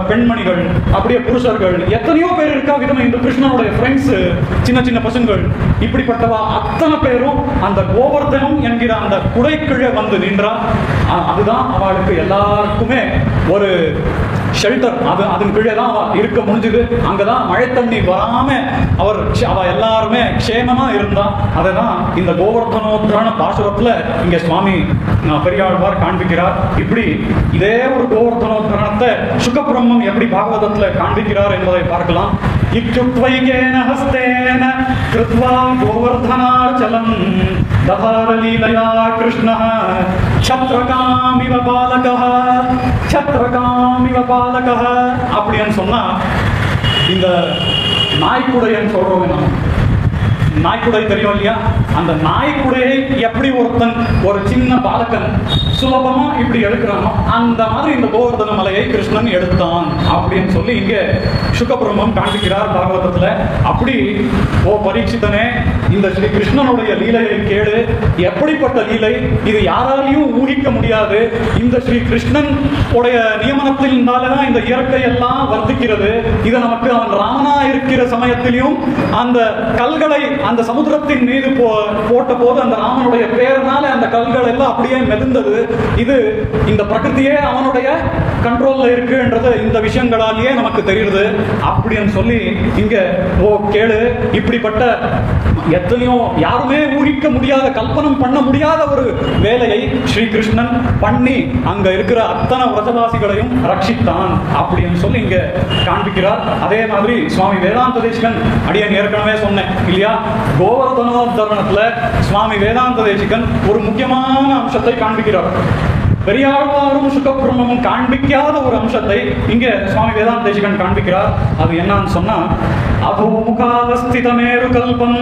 பெண்மணிகள், அப்படியே புருஷர்கள் எத்தனையோ பேர் இருக்கா. விதமா இந்த கிருஷ்ணனுடைய ஃப்ரெண்ட்ஸ், சின்ன சின்ன பசங்கள், இப்படிப்பட்டவா அத்தனை பேரும் அந்த கோவர்தனம் என்கிற அந்த குடைக்கீழே வந்து நின்றா. அதுதான் அவளுக்கு எல்லாருக்குமே ஒரு ஷெல்டர். அதன் கீழே தான் இருக்க முடிஞ்சது. அங்கதான் மழை தண்ணி வராம அவ எல்லாருமே க்ஷேமமா இருந்தா. அதைதான் இந்த கோவர்தனோத்தான பாசுரத்துல இங்க சுவாமி பெரியாழ்வார் காண்பிக்கிறார். இப்படி இதே ஒரு கோவர்தனோத்தானத்தை சுகபிரம்மம் எப்படி பாகவதத்துல காண்பிக்கிறார் என்பதை பார்க்கலாம். இக்யுக்வைகேன ஹஸ்தேன கிருத்வா கோவர்தனாச்சலம் ததாரலீலயா கிருஷ்ணः க்ஷத்ரகாமிவ பாலகः க்ஷத்ரகாமிவ பாலகः அப்படின்னு சொன்னா, இந்த நாய்க்குடைன்னு சொல்றோம் நம்ம. நாய்க்குடை தெரியும் இல்லையா? அந்த நாய்க்குடையை எப்படி ஒருத்தன், ஒரு சின்ன பாலகன் சுலபமா இப்படி எடுக்கிறானோ அந்த மாதிரி இந்த கோவர்தன மலையை கிருஷ்ணன் எடுத்தான் அப்படின்னு சொல்லி இங்க சுகபிரம்மம் காண்பிக்கிறார் பாகவதத்துல. அப்படி ஓ பரீட்சித்தனே, இந்த ஸ்ரீ கிருஷ்ணனுடைய லீலையை கேளு. எப்படிப்பட்ட லீலை இது, யாராலையும் ஊகிக்க முடியாது. இந்த ஸ்ரீ கிருஷ்ணன் உடைய நியமனத்தினாலதான் இந்த இயற்கை எல்லாம் வர்த்திக்கிறது. இதை நமக்கு அவன் ராமனா இருக்கிற சமயத்திலையும் அந்த கல்களை அந்த சமுத்திரத்தின் மீது போட்ட போது அந்த ராமனுடைய பேரனால அந்த கல்கள் எல்லாம் அப்படியே மெதந்தது. இது இந்த பிரகிருதியே அவனுடைய கண்ட்ரோல்ல இருக்குன்றது இந்த விஷயங்களாலேயே நமக்கு தெரியுது அப்படின்னு சொல்லி இங்க ஓ கேளு. இப்படிப்பட்ட எத்தனையோ யாருமே ஊகிக்க முடியாத, கல்பனம் பண்ண முடியாத ஒரு வேலையை ஸ்ரீகிருஷ்ணன் பண்ணி அங்க இருக்கிற அத்தனை விரதவாசிகளையும் ரட்சித்தான் அப்படின்னு சொல்லி இங்க காண்பிக்கிறார். அதே மாதிரி சுவாமி வேதாந்த தேசிகன், அடியன் ஏற்கனவே சொன்னேன் இல்லையா, கோவர்தனோத்தரணத்துல சுவாமி வேதாந்த தேசிகன் ஒரு முக்கியமான அம்சத்தை காண்பிக்கிறார். பெரியாழ்வாரும் சுகபிரம்மமும் காண்பிக்காத ஒரு அம்சத்தை இங்க சுவாமி வேதாந்த தேசிகன் காண்பிக்கிறார். அது என்னன்னு சொன்னா, அதோமுகாவஸ்திதமேரு கல்பம்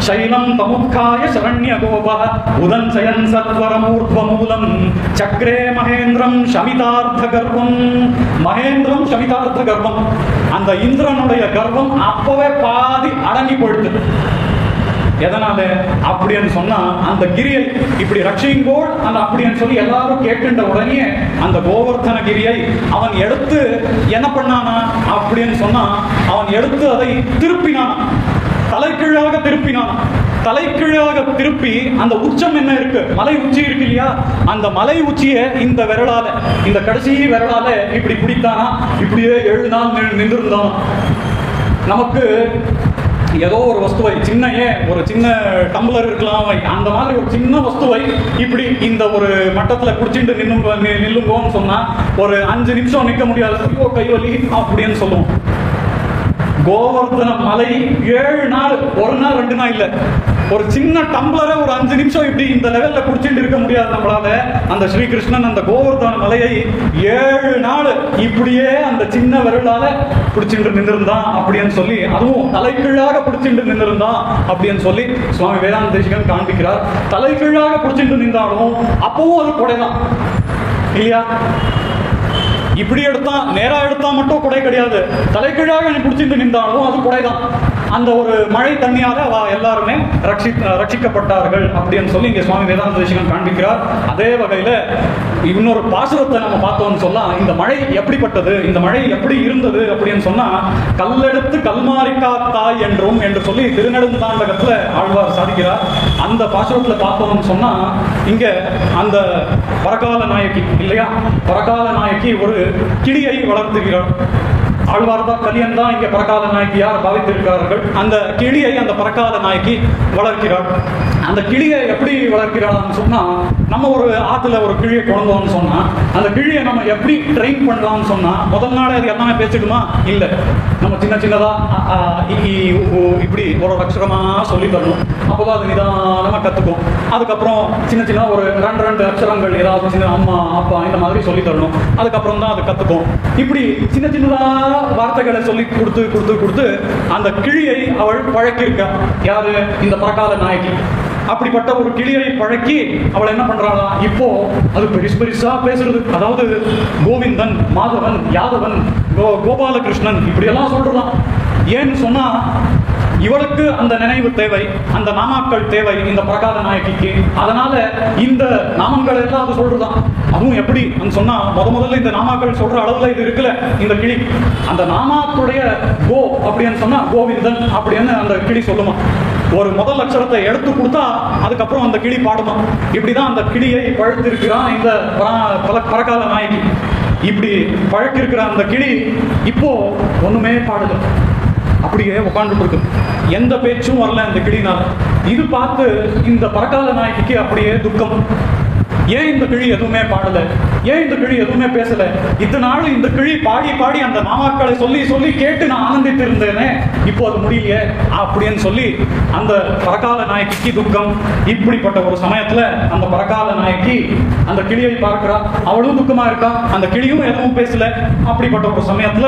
சைலம் தமுத்காய சரண்ய கோபः உதஞ்சயன் சத்வரமூர்த்வமூலம் சக்ரே மகேந்திரம் சமிதார்த்த கர்வம். மகேந்திரம் சமிதார்த்த கர்வம், அந்த இந்திரனுடைய கர்வம் அப்பவே பாதி அடங்கி போயிடுது. எதனால அப்படின்னு சொன்னா, அந்த கிரியை இப்படி ரட்சிங்கோள் அந்த அப்படின்னு சொல்லி எல்லாரும் கேட்கின்ற உடனே அந்த கோவர்தன கிரியை அவன் எடுத்து என்ன பண்ணானா அப்படின்னு சொன்னா, அவன் எடுத்து அதை திருப்பினான், தலைகீழாக திருப்பினான். தலைகீழாக திருப்பி அந்த உச்சம் என்ன இருக்கு, மலை உச்சி இருக்கு இல்லையா, அந்த மலை உச்சியை இந்த விரலால, இந்த கடைசி விரலால இப்படி பிடித்தானா, இப்படியே 7 நாள் நின்றுருந்தான். நமக்கு ஏதோ ஒரு வஸ்துவை, ஒரு சின்ன டம்ளர் இருக்கலாம், அந்த மாதிரி ஒரு சின்ன வஸ்துவை இப்படி இந்த ஒரு மட்டத்தில் குடிச்சிட்டு நில்லுங்கோன்னு சொன்னா ஒரு 5 நிமிஷம் நிற்க முடியாது, ஐயோ கைவலி அப்படின்னு சொல்லுவோம். கோவர்தன மலை 7 நாள், 1 நாள் 2 நாள் இல்ல, ஒரு சின்ன டம்ளரை ஒரு 5 நிமிஷம் இப்படி இந்த லெவல்ல குடிச்சிட்டு இருக்க முடியாது நம்மளால. அந்த ஸ்ரீகிருஷ்ணன் அந்த கோவர்தன மலையை 7 நாள் இப்படியே அந்த சின்ன விரலால பிடிச்சிட்டு நின்றிருந்தான் அப்படின்னு சொல்லி, அதுவும் தலைகீழாக பிடிச்சிட்டு நின்றிருந்தான் அப்படின்னு சொல்லி சுவாமி வேதாந்த தேசிகன் காண்பிக்கிறார். தலைகீழாக பிடிச்சிட்டு நின்றாலும் அப்பவும் அது கொடைதான் இல்லையா. இப்படி எடுத்தா, நேரா எடுத்தா மட்டும் கொடை கிடையாது, தலைகீழாக நீ பிடிச்சிட்டு நின்றாலும் அது கொடைதான். அந்த ஒரு மழை தண்ணியால எல்லாருமே ரட்சிக்கப்பட்டார்கள் அப்படின்னு சொல்லி இங்கே சுவாமி வேதாந்த தேசிகன் காண்பிக்கிறார். அதே வகையில இன்னொரு பாசுரத்தை நம்ம பார்த்தோம்னு சொன்னா, இந்த மழை எப்படிப்பட்டது, இந்த மழை எப்படி இருந்தது அப்படின்னு சொன்னா, கல்லெடுத்து கல்மாரிக்காத்தாய் என்றும் என்று சொல்லி திருநெடுந்தாண்டகத்துல ஆழ்வார் சாதிக்கிறார். அந்த பாசுரத்துல பார்த்தோம்னு சொன்னா, இங்க அந்த பரகால நாயகி இல்லையா, பரகால நாயகி ஒரு கிளியை வளர்த்துகிறார். ஆழ்வார் தான் கலியன் தான் இங்கே பரகால நாயகியார் பாவித்திருக்கிறார்கள். அந்த கிளியை அந்த பரகால நாயகி வளர்க்கிறார். அந்த கிளியை எப்படி வளர்க்கிறாள்னு சொன்னா, நம்ம ஒரு ஆத்துல ஒரு கிளியை கொண்டோம்னு சொன்னா, அந்த கிளியை நம்ம எப்படி ட்ரெயின் பண்ணலாம்னு சொன்னா, முதல் நாளே அது எல்லாமே பேசிடுமா? இல்லை, நம்ம சின்ன சின்னதா இப்படி ஒரு அக்ஷரமா சொல்லி தரணும். அப்போதான் அது நிதானமா கத்துக்கும். அதுக்கப்புறம் சின்ன சின்ன ஒரு ரெண்டு அக்ஷரங்கள் ஏதாவது சின்ன அம்மா அப்பா இந்த மாதிரி சொல்லி தரணும். அதுக்கப்புறம் தான் அது கத்துக்கும். இப்படி சின்ன சின்னதா வார்த்தைகளை சொல்லி கொடுத்து கொடுத்து கொடுத்து அந்த கிளியை அவள் பழக்கியிருக்கா. யாரு? இந்த பரகால நாயகி. அப்படிப்பட்ட ஒரு கிளியை பழக்கி அவள் என்ன பண்றாளா, இப்போ அது பெருசா பேசுறது. அதாவது கோவிந்தன், மாதவன், யாதவன், கோபாலகிருஷ்ணன் இப்படியெல்லாம் சொல்றதான். ஏன்னு சொன்னா, இவளுக்கு அந்த நினைவு தேவை, அந்த நாமாக்கள் தேவை இந்த பரகால நாயகிக்கு. அதனால இந்த நாமங்கள் எல்லாம் அது சொல்றதான். அதுவும் எப்படி சொன்னா, முதல்ல இந்த நாமாக்கள் சொல்ற அளவுல இது இருக்குல்ல இந்த கிளி, அந்த நாமாக்குடைய கோ அப்படின்னு சொன்னா கோவிந்தன் அப்படின்னு அந்த கிளி சொல்லுமா. ஒரு முதல் அக்ஷரத்தை எடுத்து கொடுத்தா அதுக்கப்புறம் அந்த கிளி பாடுமா. இப்படிதான் அந்த கிளியை பழத்திருக்கிறான் இந்த பரகால நாயகி. இப்படி பழக்கிருக்கிற அந்த கிளி இப்போ ஒண்ணுமே பாடுது, அப்படியே உட்காந்துட்டு இருக்கு. எந்த பேச்சும் வரல இந்த கிளினால. இது பார்த்து இந்த பரகால நாயகிக்கு அப்படியே துக்கம். ஏன் இந்த கிளி எதுவுமே பாடல, ஏன் இந்த கிளி எதுவுமே பேசல, இத்தனை நாள் இந்த கிளி பாடி பாடி அந்த நாமாக்களை சொல்லி சொல்லி கேட்டு நான் ஆனந்தித்து இருந்தேனே, இப்போ அது முடியல அப்படின்னு சொல்லி அந்த பரகால நாயகிக்கு துக்கம். இப்படிப்பட்ட ஒரு சமயத்துல அந்த பரகால நாயகி அந்த கிளியை பார்க்கிறா. அவளும் துக்கமா இருக்கா, அந்த கிளியும் எதுவும் பேசல. அப்படிப்பட்ட ஒரு சமயத்துல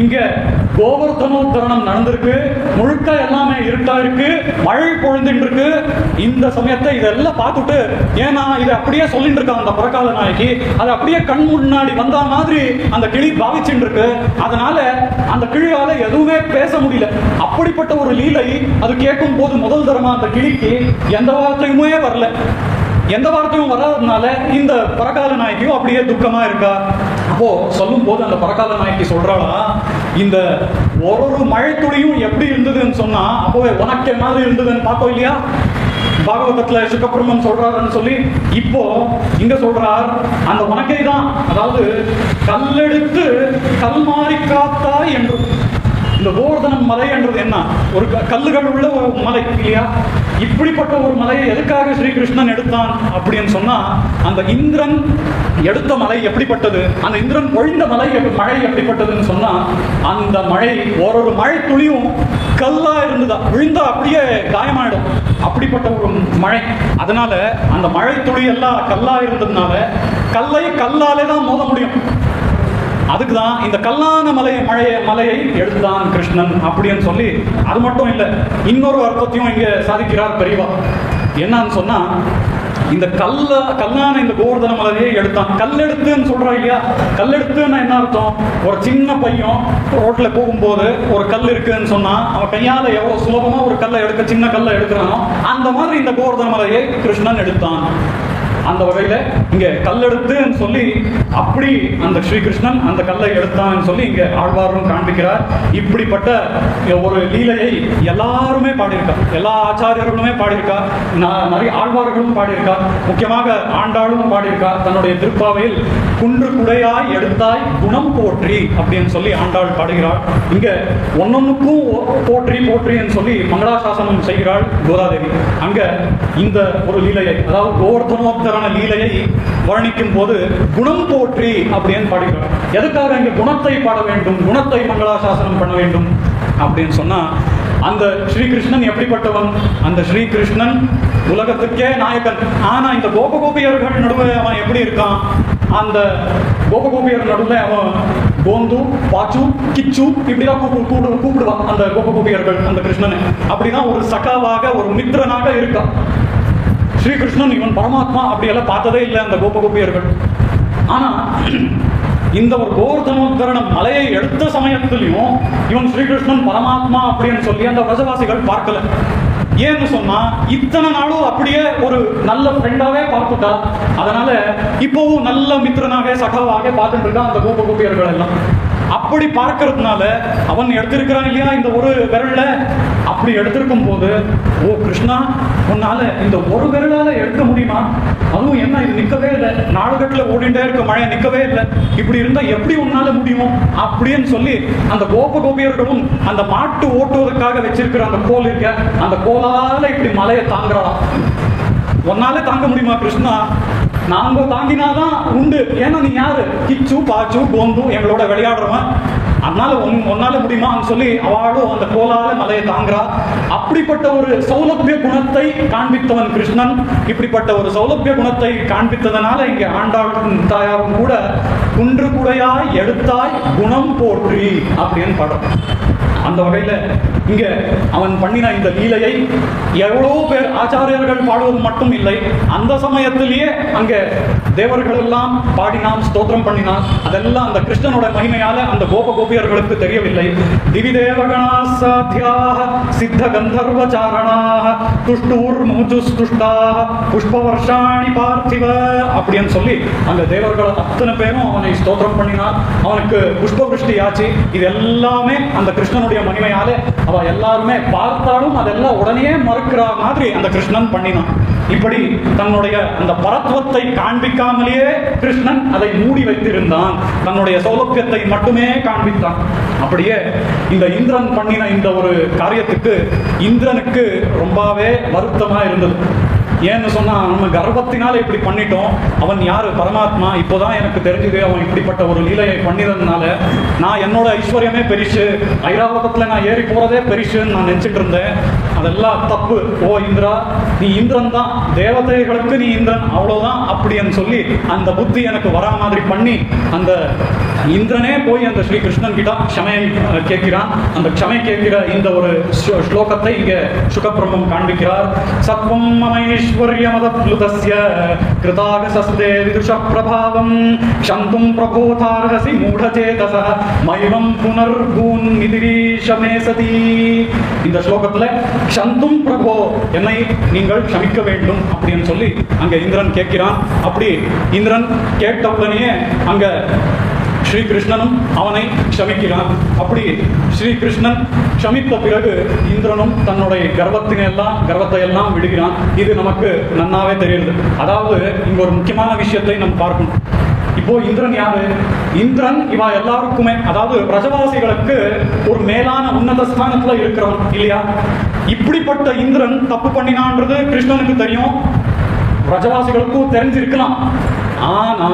இங்க கோவர்தனோத்தரணம் நடந்திருக்கு. முழுக்க எல்லாமே இருட்டா இருக்கு, மழை பொழுந்துட்டு இருக்கு. இந்த சமயத்தை இதெல்லாம் பார்த்துட்டு, ஏன்னா இது அப்படியே சொல்லிட்டு இருக்கான் அந்த பரகால நாயகி, அது அப்படியே கண் முன்னாடி வந்த மாதிரி அந்த கிளி பாவிச்சுட்டு இருக்கு. அதனால அந்த கிளியால எதுவுமே பேச முடியல. அப்படிப்பட்ட ஒரு லீலை அது கேட்கும் போது முதல் தரமா அந்த கிளிக்கு எந்த வார்த்தையுமே வரல. எந்த வார்த்தையும் வராததுனால இந்த பரகால நாயகியும் அப்படியே துக்கமா இருக்கா. அப்போ சொல்லும் போது அந்த பரகால நாயகி சொல்றாளா, இந்த ஒரு மழை துளியும் எப்படி இருந்ததுன்னு சொன்னா, அப்போவே உனக்கு மாதிரி இருந்ததுன்னு பார்த்தோம் இல்லையா, பாகவதத்துல சுகபிரம்மன் சொல்றாருன்னு சொல்லி. இப்போ இங்க சொல்றார் அந்த உனக்கே தான், அதாவது கல்லெடுத்து கல்மாரிக்காத்தா என்று. இந்த கோவர்தனம் மலை என்றது என்ன, ஒரு கல்லுகள் உள்ள ஒரு மலை இல்லையா. இப்படிப்பட்ட ஒரு மலையை எதுக்காக ஸ்ரீகிருஷ்ணன் எடுத்தான் அப்படின்னு சொன்னா, அந்த இந்திரன் எடுத்த மலை எப்படிப்பட்டது, அந்த இந்திரன் பொழிந்த மழை எப்படிப்பட்டதுன்னு சொன்னா, அந்த மழை ஒரு மழை துளியும் கல்லா இருந்ததா, விழுந்தா அப்படியே காயமாயிடும். அப்படிப்பட்ட ஒரு மழை. அதனால அந்த மழை துளி எல்லாம் கல்லா இருந்ததுனால கல்லை கல்லாலே தான் மோத முடியும். அதுக்குதான் இந்த கல்லான மலையை எடுத்தான் கிருஷ்ணன் அப்படின்னு சொல்லி. அது மட்டும் இல்லை, இன்னொரு அர்த்தத்தையும் இங்க சாதிக்கிறார் பெரியவா. என்னன்னு சொன்னா, இந்த கல்லான இந்த கோவர்தன மலையை எடுத்தான். கல்லெடுத்துன்னு சொல்றா இல்லையா, கல்லெடுத்துன்னா என்ன அர்த்தம், ஒரு சின்ன பையன் ரோட்ல போகும்போது ஒரு கல் இருக்குன்னு சொன்னா அவன் கையால எவ்வளவு சுலபமா ஒரு கல்லை சின்ன கல்லை எடுக்கிறானோ அந்த மாதிரி இந்த கோவர்தன மலையை கிருஷ்ணன் எடுத்தான். அந்த வகையில இங்க கல்லெடுத்துன்னு சொல்லி அப்படி அந்த ஸ்ரீகிருஷ்ணன் அந்த கல்லை எடுத்தான்னு சொல்லி இங்க ஆழ்வாரும் காண்பிக்கிறார். இப்படிப்பட்ட ஒரு லீலையை எல்லாருமே பாடியிருக்கா, எல்லா ஆச்சாரியர்களுமே பாடியிருக்கா, நிறைய ஆழ்வார்களும் பாடியிருக்கா, முக்கியமாக ஆண்டாளும் பாடியிருக்கா. தன்னுடைய திருப்பாவையில் குன்று குடையாய் எடுத்தாய் குணம் போற்றி அப்படின்னு சொல்லி ஆண்டாள் பாடுகிறாள். இங்க ஒன்னொன்னுக்கும் போற்றி போற்றின்னு சொல்லி மங்களாசாசனம் செய்கிறாள் கோதாதேவி. அங்க இந்த ஒரு லீலையை, அதாவது கோவர்தனோத்தரண லீலையை வர்ணிக்கும் போது குணம் போற்றி அப்படின்னு பாடுகிறார். எதுக்காக இங்க குணத்தை பாட வேண்டும், குணத்தை மங்களாசாசனம் பண்ண வேண்டும் அப்படின்னு சொன்னா, அந்த ஸ்ரீகிருஷ்ணன் எப்படிப்பட்டவன், அந்த ஸ்ரீகிருஷ்ணன் உலகத்துக்கே நாயகன். ஆனா இந்த கோபகோபியர்கள் நடுவே அவன் எப்படி இருக்கான், அந்த கோபகோபியர் நடுவில் அவன் கோந்து பாச்சு கிச்சு இப்படிதான் கூப்பிடுவான் அந்த கோபகோபியர்கள் அந்த கிருஷ்ணனை. அப்படிதான் ஒரு சகாவாக ஒரு மித்திரனாக இருக்கான் ஸ்ரீகிருஷ்ணன். இவன் பரமாத்மா அப்படியெல்லாம் பார்த்ததே இல்லை அந்த கோபகோபியர்கள். ஆனா இந்த ஒரு கோவர்தனோத்தரணம் மலையை எடுத்த சமயத்திலையும் இவன் ஸ்ரீகிருஷ்ணன் பரமாத்மா அப்படின்னு சொல்லி அந்த பிரஜவாசிகள் பார்க்கல. ஏன்னு சொன்னா இத்தனை நாளும் அப்படியே ஒரு நல்ல ஃப்ரெண்டாவே பார்த்துட்டா, அதனால இப்பவும் நல்ல மித்திரனாக சகாவாக பார்த்துட்டு இருக்கான் அந்த கோப கோபியர்கள் எல்லாம். அப்படி பார்க்கறதுனால அவன் எடுத்திருக்கிறான் இல்லையா இந்த ஒரு விரல்ல, அப்படி எடுத்திருக்கும் போது ஓ கிருஷ்ணா உன்னால இந்த ஒரு விரலால எடுக்க முடியுமா? அதுவும் என்ன இது நிக்கவே இல்லை, நாடுகட்டுல ஓடிண்டே இருக்க மழை நிக்கவே இல்லை, இப்படி இருந்தா எப்படி உன்னால முடியும் அப்படின்னு சொல்லி அந்த கோப கோபியர்களும் அந்த மாட்டு ஓட்டுவதற்காக வச்சிருக்கிற அந்த கோல் இருக்க அந்த கோலால இப்படி மலையை தாங்குறான். உன்னால தாங்க முடியுமா கிருஷ்ணா? நாங்க தாங்கினாதான் உண்டு, ஏன்னா நீ யாரு, கிச்சு பாச்சு கோந்து எங்களோட விளையாடுறவன், அதனால ஒன்னால முடியுமான்னு சொல்லி அவளும் அந்த கோலால மலையை தாங்குறா. அப்படிப்பட்ட ஒரு சௌலபிய குணத்தை காண்பித்தவன் கிருஷ்ணன். இப்படிப்பட்ட ஒரு சௌலபிய குணத்தை காண்பித்ததனால இங்க ஆண்டாள் தாயாரும் கூட குன்று குடையாய் எடுத்தாய் குணம் போற்றி அப்படின்னு பாடுறான். அந்த வகையில இங்க அவன் பண்ணின இந்த லீலையை எவ்வளவு பேர் ஆச்சாரியர்கள் பாடுவது மட்டும் இல்லை, அந்த சமயத்திலேயே அங்க தேவர்கள் எல்லாம் பாடினான், ஸ்தோத்திரம் பண்ணினான். அதெல்லாம் அந்த கிருஷ்ணனோட மகிமையால அந்த கோப கோபியர்களுக்கு தெரியவில்லை. திவி தேவகணாசாத்யாக சித்த கந்தர்வச்சாரணாக துஷ்டூர் முஜுஸ்துஷ்டாக புஷ்பவர்ஷாணி பார்த்திவ அப்படின்னு சொல்லி அந்த தேவர்கள் அத்தனை பேரும் அவனை ஸ்தோத்திரம் பண்ணினார். அவனுக்கு புஷ்பவிருஷ்டி ஆச்சு. இது எல்லாமே அந்த கிருஷ்ணனுடைய மகிமையால அவ எல்லாருமே பார்த்தாலும் அதெல்லாம் உடனே மறுக்கிற மாதிரி அந்த கிருஷ்ணன் பண்ணினான். இப்படி தன்னுடைய அந்த பரத்வத்தை காண்பிக்காமலேயே கிருஷ்ணன் அதை மூடி வைத்திருந்தான், தன்னுடைய சௌலபியத்தை மட்டுமே காண்பித்தான். அப்படியே இந்த இந்திரன் பண்ணின இந்த ஒரு காரியத்துக்கு இந்திரனுக்கு ரொம்பவே வருத்தமா இருந்தது. ஏன்னு சொன்னா நம்ம கர்வத்தினால இப்படி பண்ணிட்டோம், அவன் யாரு பரமாத்மா இப்போதான் எனக்கு தெரிஞ்சது, அவன் இப்படிப்பட்ட ஒரு லீலையை பண்ணினதுனால நான் என்னோட ஐஸ்வர்யமே பெரிசு, ஐராவதத்துல நான் ஏறி போறதே பெரிசுன்னு நான் நினைச்சிட்டு இருந்தேன். அதெல்லாம் தப்பு. ஓ இந்திரா, நீ இந்திரன் தான், தேவதைகளுக்கு நீ இந்திரன் அவ்வளவுதான் அப்படின்னு சொல்லி அந்த புத்தி எனக்கு வரா மாதிரி பண்ணி அந்த இந்திரனே போய் அந்த ஸ்ரீ கிருஷ்ணன் கிட்ட க்ஷமையை கேட்கிறான். அந்த க்ஷமை கேட்கிற இந்த ஒரு ஸ்லோகத்தை இங்க சுகபிரம்மம் காண்பிக்கிறார். சத்வம் மமைஸ்வர்யமதப்ளுதஸ்ய கிருதாகசஸ்தே விதுஷ பிரபாவம் க்ஷந்தும் பிரபோதார்ஹசி மூடசேதஸ மைவம் புனர்பூன் நிதிரீஷமேசதி. இந்த ஸ்லோகத்துல க்ஷந்தும் பிரபோ, என்னை நீங்கள் க்ஷமிக்க வேண்டும் அப்படின்னு சொல்லி அங்க இந்திரன் கேட்கிறான். அப்படி இந்திரன் கேட்ட உடனே அங்க ஸ்ரீ கிருஷ்ணனும் அவனை க்ஷமிக்கிறான். அப்படி ஸ்ரீ கிருஷ்ணன் க்ஷமித்த பிறகு இந்திரனும் தன்னுடைய கர்வத்தை எல்லாம் விடுகிறான். இது நமக்கு நன்னாவே தெரியுது. அதாவது இங்க ஒரு முக்கியமான விஷயத்தை நம்ம பார்க்கணும். இப்போ இந்திரன் யாரு? இந்திரன் இவா எல்லாருக்குமே, அதாவது பிரஜவாசிகளுக்கு ஒரு மேலான உன்னத ஸ்தானத்துல இருக்கிறவன் இல்லையா? இப்படிப்பட்ட இந்திரன் தப்பு பண்ணினான்றது கிருஷ்ணனுக்கு தெரியும், பிரஜவாசிகளுக்கும் தெரிஞ்சிருக்கலாம். ஆனா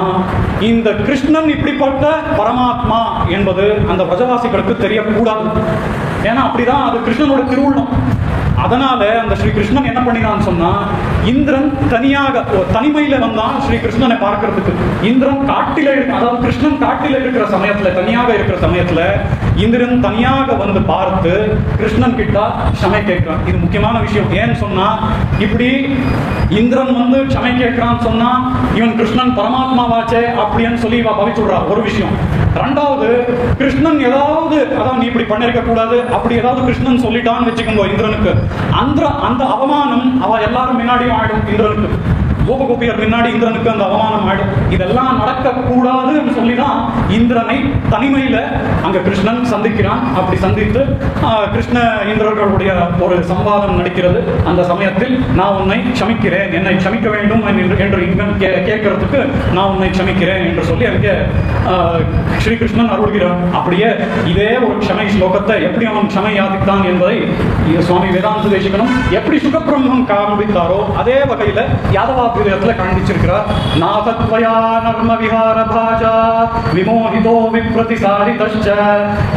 இந்த கிருஷ்ணன் இப்படிப்பட்ட பரமாத்மா என்பது அந்த பிரஜவாசிகளுக்கு தெரியக்கூடாது. ஏன்னா அப்படிதான் அது கிருஷ்ணனோட திருவுள்ளம். அதனால அந்த ஸ்ரீ கிருஷ்ணன் என்ன பண்ணினான்னு சொன்னா, இந்திரன் தனியாக தனிமையில வந்தான் ஸ்ரீ கிருஷ்ணனை பார்க்கறதுக்கு. இந்திரன் காட்டில அதாவது கிருஷ்ணன் காட்டில இருக்கிற சமயத்துல, தனியாக இருக்கிற சமயத்துல இந்திரன் தனியாக வந்து பார்த்து கிருஷ்ணன் கிட்ட க்ஷமை கேட்கிறான். இது முக்கியமான விஷயம். ஏன்னு சொன்னா, இப்படி இந்திரன் வந்து க்ஷமை கேட்கிறான்னு சொன்னா இவன் கிருஷ்ணன் பரமாத்மாவாச்சே அப்படின்னு சொல்லி இவ பவிச்சுடுறா ஒரு விஷயம். ரெண்டாவது, கிருஷ்ணன் ஏதாவது அதான் நீ இப்படி பண்ணிருக்க கூடாது அப்படி ஏதாவது கிருஷ்ணன் சொல்லிட்டான்னு வச்சுக்கோங்க இந்திரனுக்கு, அந்த அவமானம் அவ எல்லாரும் முன்னாடியும் ஆயிடும் இந்திரனுக்கு. கோபகோபியர் முன்னாடி இந்திரனுக்கு அந்த அவமானம் ஆயிடும். இதெல்லாம் நடக்க கூடாதுன்னு சொல்லிதான் இந்திரனை தனிமையில அங்க கிருஷ்ணன் சந்திக்கிறான். அப்படி சந்தித்து கிருஷ்ண இந்திரர்களுடைய ஒரு சம்பாதம் நடக்கிறது. அந்த சமயத்தில் நான் உன்னை க்ஷமிக்கிறேன், என்னை க்ஷமிக்க வேண்டும் என்று இந்திரன் கேட்கறதுக்கு நான் உன்னை க்ஷமிக்கிறேன் என்று சொல்லி அங்கே ஸ்ரீகிருஷ்ணன் அருள்கிறார். அப்படியே இதே ஒரு க்ஷமை ஸ்லோகத்தை எப்படி அவன் க்ஷமை யாதித்தான் என்பதை சுவாமி வேதாந்த தேசிகனும் எப்படி சுகபிரம்மம் காண்பித்தாரோ அதே வகையில யாதவா காண்பிச்சிருக்கிறார். நாதத்வயா நர்ம விஹார பாஜா விமோஹிதோ விப்ரதிசாரிதஸ்ச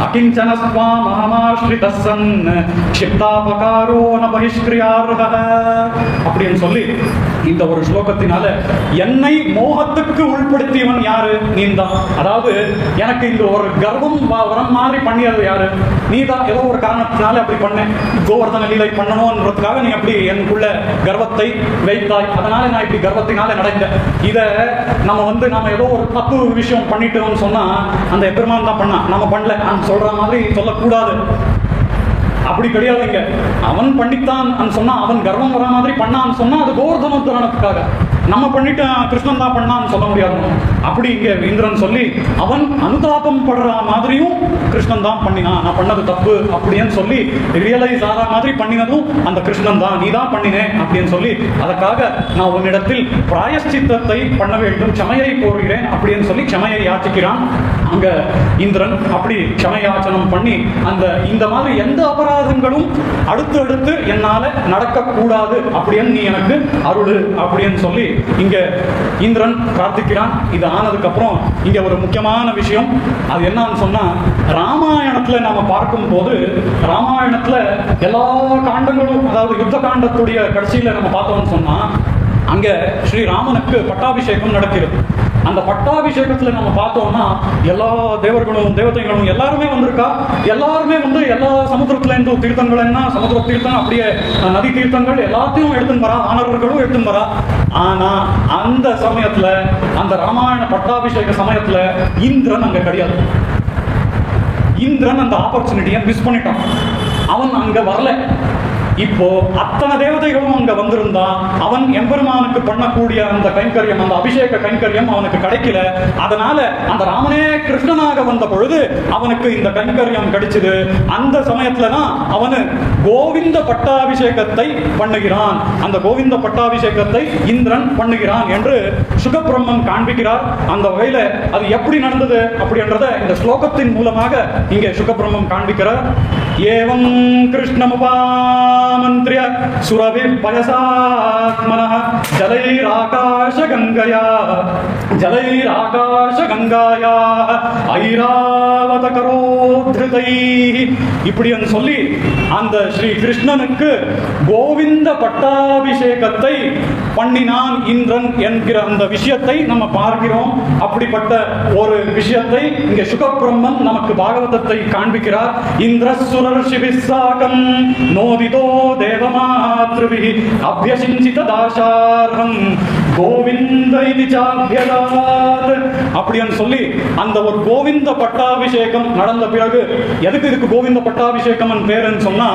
அகிஞ்சன ஸ்வாம் அஹமாஸ்ரிதஸ்ஸன் க்ஷிப்தாபகாரோ ந பஹிஷ்க்ரியார்ஹ அப்படின்னு சொல்லி இந்த ஒரு ஸ்லோகத்தினால என்னை மோகத்துக்கு உள்படுத்தியவன் யாரு? நீதான். அதாவது எனக்கு இந்த ஒரு கர்வம் வரம் மாதிரி பண்ணியது யாரு? நீதான். ஏதோ ஒரு காரணத்தினால அப்படி பண்ணேன், கோவர்தன லீலை பண்ணணும்ன்றதுக்காக நீ அப்படி எனக்குள்ள கர்வத்தை வைத்தாய், அதனால நான் இப்படி கர்வத்தினால நடந்த இதை நம்ம ஏதோ ஒரு தப்பு விஷயம் பண்ணிட்டோம்னு சொன்னா அந்த எம்பெருமான் தான் பண்ணா, நம்ம பண்ணல சொல்ற மாதிரி சொல்லக்கூடாது. அப்படி கிடையாதுங்க. அவன் பண்ணித்தான் சொன்னா, அவன் கர்வம் வர மாதிரி பண்ணான்னு சொன்னா அது கோவர்தனோத்தரணத்துக்காக. நம்ம பண்ணிட்டு கிருஷ்ணன் தான் பண்ணான்னு சொல்ல முடியாது. அப்படி இங்க இந்திரன் சொல்லி அவன் அனுதாபம் படுற மாதிரியும் கிருஷ்ணன் தான் பண்ணினான், நான் பண்ணது தப்பு அப்படின்னு சொல்லி ரியலைஸ் ஆகிற மாதிரி பண்ணினதும் அந்த கிருஷ்ணன் தான், நீ தான் பண்ணினேன் அப்படின்னு சொல்லி அதற்காக நான் உன்னிடத்தில் பிராயஷ்சித்தத்தை பண்ண வேண்டும், க்ஷமையை கோருகிறேன் அப்படின்னு சொல்லி க்ஷமையை யாச்சிக்கிறான் அங்க இந்திரன். அப்படி க்ஷமையாச்சனம் பண்ணி இந்த மாதிரி எந்த அபராதங்களும் அடுத்து என்னால நடக்கக்கூடாது அப்படின்னு நீ எனக்கு அருள் அப்படின்னு சொல்லி இங்க இந்திரன் பிரார்த்திக்கிறான். இது ஆனதுக்கு அப்புறம் இங்க ஒரு முக்கியமான விஷயம், அது என்னன்னு சொன்னா, ராமாயணத்துல நாம பார்க்கும் போது ராமாயணத்துல எல்லா காண்டங்களும், அதாவது யுத்த காண்டத்துடைய கடைசியில நம்ம பார்த்தோம்னு சொன்னா அங்க ஸ்ரீராமனுக்கு பட்டாபிஷேகம் நடக்கிறது. அந்த பட்டாபிஷேகத்துல நம்ம பார்த்தோம்னா எல்லா தேவர்களும் தேவதைகளும் எல்லாருமே வந்திருக்கா. எல்லாருமே எல்லா சமுத்திரத்துல இருந்து தீர்த்தங்கள், என்ன சமுத்திர தீர்த்தம், அப்படியே நதி தீர்த்தங்கள் எல்லாத்தையும் எடுத்துன்னு வரா, ஆனவர்களும் எடுத்துன்னு வரா. ஆனா அந்த சமயத்துல, அந்த ராமாயண பட்டாபிஷேக சமயத்துல இந்திரன் அங்க கிடையாது. இந்திரன் அந்த ஆப்பர்ச்சுனிட்டியை மிஸ் பண்ணிட்டான், அவன் அங்க வரல. இப்போ அத்தனை தேவதைகளும் அங்க வந்திருந்தா அவன் எம்பெருமானுக்கு பண்ணக்கூடிய அந்த கைங்கரியம், அந்த அபிஷேக கைங்கரியம் அவனுக்கு கிடைக்கல. அதனால அந்த ராமனே கிருஷ்ணனாக வந்த பொழுது அவனுக்கு இந்த கைங்கரியம் கிடைச்சது. அந்த சமயத்துலதான் அவனு கோவிந்த பட்டாபிஷேகத்தை பண்ணுகிறான். அந்த கோவிந்த பட்டாபிஷேகத்தை இந்திரன் பண்ணுகிறான் என்று சுகபிரம்மன் காண்பிக்கிறார். அந்த வகையில அது எப்படி நடந்தது அப்படின்றத இந்த ஸ்லோகத்தின் மூலமாக இங்கே சுகபிரம்மன் காண்பிக்கிறார். ஏவம் கிருஷ்ணமுபாமந்த்ரிய சுரபிர் பயசாத்மனः ஜலைராகாசகங்காயா ஐராவத கரோத்ருதைஹி இப்படி சொல்லி அந்த ஸ்ரீ கிருஷ்ணனுக்கு கோவிந்த பட்டாபிஷேகத்தை பண்ணினான் இந்திரன் என்கிற அந்த விஷயத்தை நம்ம பார்க்கிறோம். அப்படிப்பட்ட ஒரு விஷயத்தை இங்கே சுகபிரம்மன் நமக்கு பாகவதத்தை காண்பிக்கிறார். இந்திரசுரர்ஷிபிஸ்ஸாகம் நோதிதோ தேவமாத்ருபிஹி அப்யசிஞ்சித தாசார்ஹம் கோவிந்த இதி சாப்யதாத் அப்படின்னு சொல்லி அந்த ஒரு கோவிந்த பட்டாபிஷேகம் நடந்த பிறகு, எதுக்கு இதுக்கு கோவிந்த பட்டாபிஷேகம் பேருன்னு சொன்னா,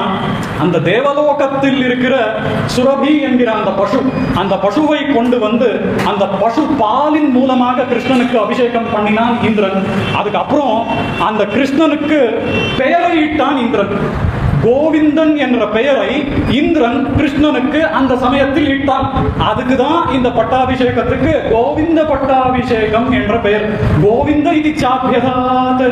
அந்த தேவலோகத்தில் இருக்கிற சுரபி என்கிற அந்த பசு, அந்த பசுவை கொண்டு வந்து அந்த பசு பாலின் மூலமாக கிருஷ்ணனுக்கு அபிஷேகம் பண்ணினான் இந்திரன். அதுக்கப்புறம் அந்த கிருஷ்ணனுக்கு பெயரை இட்டான் இந்திரன். கோவிந்தன் என்ற பெயரை இந்திரன் கிருஷ்ணனுக்கு அந்த சமயத்தில் இட்டான். அதுக்குதான் இந்த பட்டாபிஷேகத்துக்கு கோவிந்த பட்டாபிஷேகம் என்ற பெயர். கோவிந்த இது சாப்யதாத்,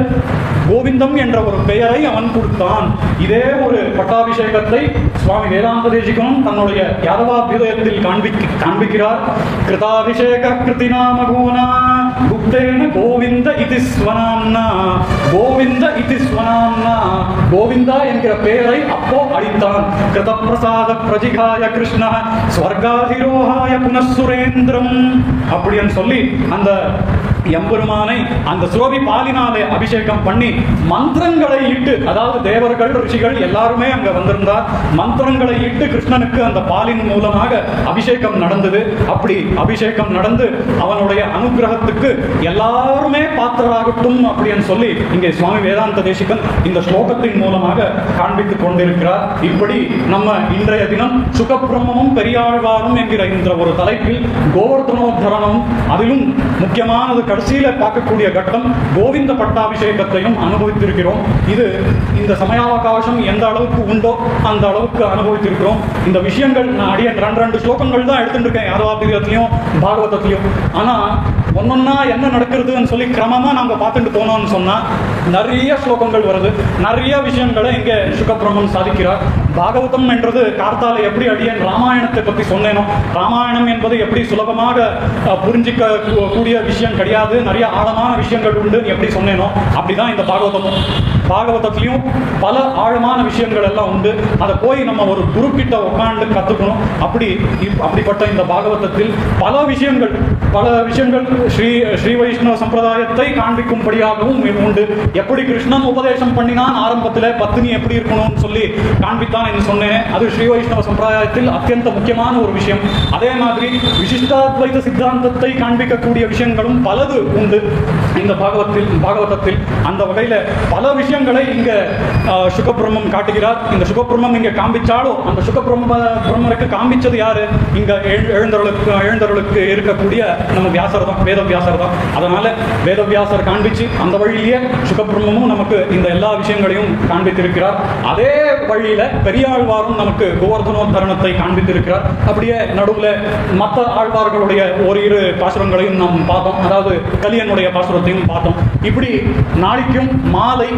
கோவிந்தம் என்ற ஒரு பெயரை அவன் கொடுத்தான். இதே ஒரு பட்டாபிஷேகத்தை சுவாமி வேதாந்த தேசிகனும் தன்னுடைய யாதவாபியுதயத்தில் காண்பிக்கிறார். கிருதாபிஷேக கிருதிநாமகூனா குப்தேன கோவிந்த இதி ஸ்வனாம்னா, கோவிந்த இதி ஸ்வனாம்னா, கோவிந்தா என்கிற பெயரை அப்போ அளித்தான். கிருத பிரசாத பிரஜிகாய கிருஷ்ண ஸ்வர்காதிரோகாய புனசுரேந்திரம் அப்படின்னு சொல்லி அந்த எம்பெருமானை அந்த சுரபி பாலினாலே அபிஷேகம் பண்ணி மந்திரங்களை இட்டு, அதாவது தேவர்கள் ரிஷிகள் எல்லாருமே அங்க வந்திருந்தார், மந்திரங்களை இட்டு கிருஷ்ணனுக்கு அந்த பாலின் மூலமாக அபிஷேகம் நடந்தது. அப்படி அபிஷேகம் நடந்து அவனுடைய அனுகிரகத்துக்கு எல்லாருமே பாத்திரராகட்டும் அப்படின்னு சொல்லி இங்கே சுவாமி வேதாந்த தேசிகன் இந்த ஸ்லோகத்தின் மூலமாக காண்பித்துக் கொண்டிருக்கிறார். இப்படி நம்ம இன்றைய தினம் சுகபிரம்மமும் பெரியாழ்வாரும் என்கிற இந்த ஒரு தலைப்பில் கோவர்தனோத்தரணம், அதிலும் முக்கியமானது கடைசியில பார்க்கக்கூடிய கட்டம் கோவிந்த பட்டாபிஷேகத்தையும் அனுபவித்திருக்கிறோம். இது இந்த சமயாவகாசம் எந்த அளவுக்கு உண்டோ அந்த அளவுக்கு அனுபவித்திருக்கிறோம். இந்த விஷயங்கள் நான் அடிய ரெண்டு ஸ்லோகங்கள் தான் எடுத்துட்டு இருக்கேன் யாதவாபிரியத்திலையும் பாகவதத்திலையும். ஆனா ஒன்னொன்னா என்ன நடக்கிறதுன்னு சொல்லி கிரமமா நாங்க பார்த்துட்டு போனோம்னு சொன்னா நிறைய ஸ்லோகங்கள் வருது, நிறைய விஷயங்களை இங்க சுகபிரம்மன் சாதிக்கிறார். பாகவதம் என்றது கார்த்தால எப்படி அடியன் ராமாயணத்தை பற்றி சொன்னேனோ, ராமாயணம் என்பது எப்படி சுலபமாக புரிஞ்சிக்க கூடிய விஷயம் கிடையாது, நிறைய ஆழமான விஷயங்கள் உண்டு எப்படி சொன்னேனோ அப்படிதான் இந்த பாகவதமும். பாகவதத்திலையும் பல ஆழமான விஷயங்கள் எல்லாம் உண்டு. அதை போய் நம்ம ஒரு குரு கிட்ட உட்காந்து கத்துக்கணும். அப்படிப்பட்ட இந்த பாகவதத்தில் பல விஷயங்கள் ஸ்ரீ வைஷ்ணவ சம்பிரதாயத்தை காண்பிக்கும்படியாகவும் உண்டு. எப்படி கிருஷ்ணன் உபதேசம் பண்ணினான் ஆரம்பத்தில் பத்னி எப்படி இருக்கணும்னு சொல்லி காண்பித்தான் என்று சொன்னேன். அது ஸ்ரீ வைஷ்ணவ சம்பிரதாயத்தில் அத்தியந்த முக்கியமான ஒரு விஷயம். அதே மாதிரி விசிஷ்டாத்வைத சித்தாந்தத்தை காண்பிக்கக்கூடிய விஷயங்களும் பலது உண்டு இந்த பாகவதத்தில். அந்த வகையில் பல விஷயங்களை இங்க சுகபிரம்மம் காட்டுகிறார். இந்த சுகபிரம்மம் இங்க காண்பிச்சாலும் அந்த சுகபிரம்மருக்கு காண்பிச்சது யாரு? இங்க எழுந்தருளுக்கு இருக்கக்கூடிய நம்ம வியாசர் தான், வேதவியாசர் தான். அதனால வேதவியாசர் காண்பிச்சு அந்த வழியிலேயே சுகபிரம்மமும் நமக்கு இந்த எல்லா விஷயங்களையும் காண்பித்திருக்கிறார். அதே வழியில பெரியாழ்வாரும் நமக்கு கோவர்தனோத்தரணத்தை காண்பித்திருக்கிறார். அப்படியே நடுவில் மற்ற ஆழ்வார்களுடைய ஒரு இரு பாசுரங்களையும் நாம் பார்த்தோம். அதாவது கலியனுடைய பாசுரத்தையும் பார்த்தோம். இப்படி நாளைக்கும் மாலை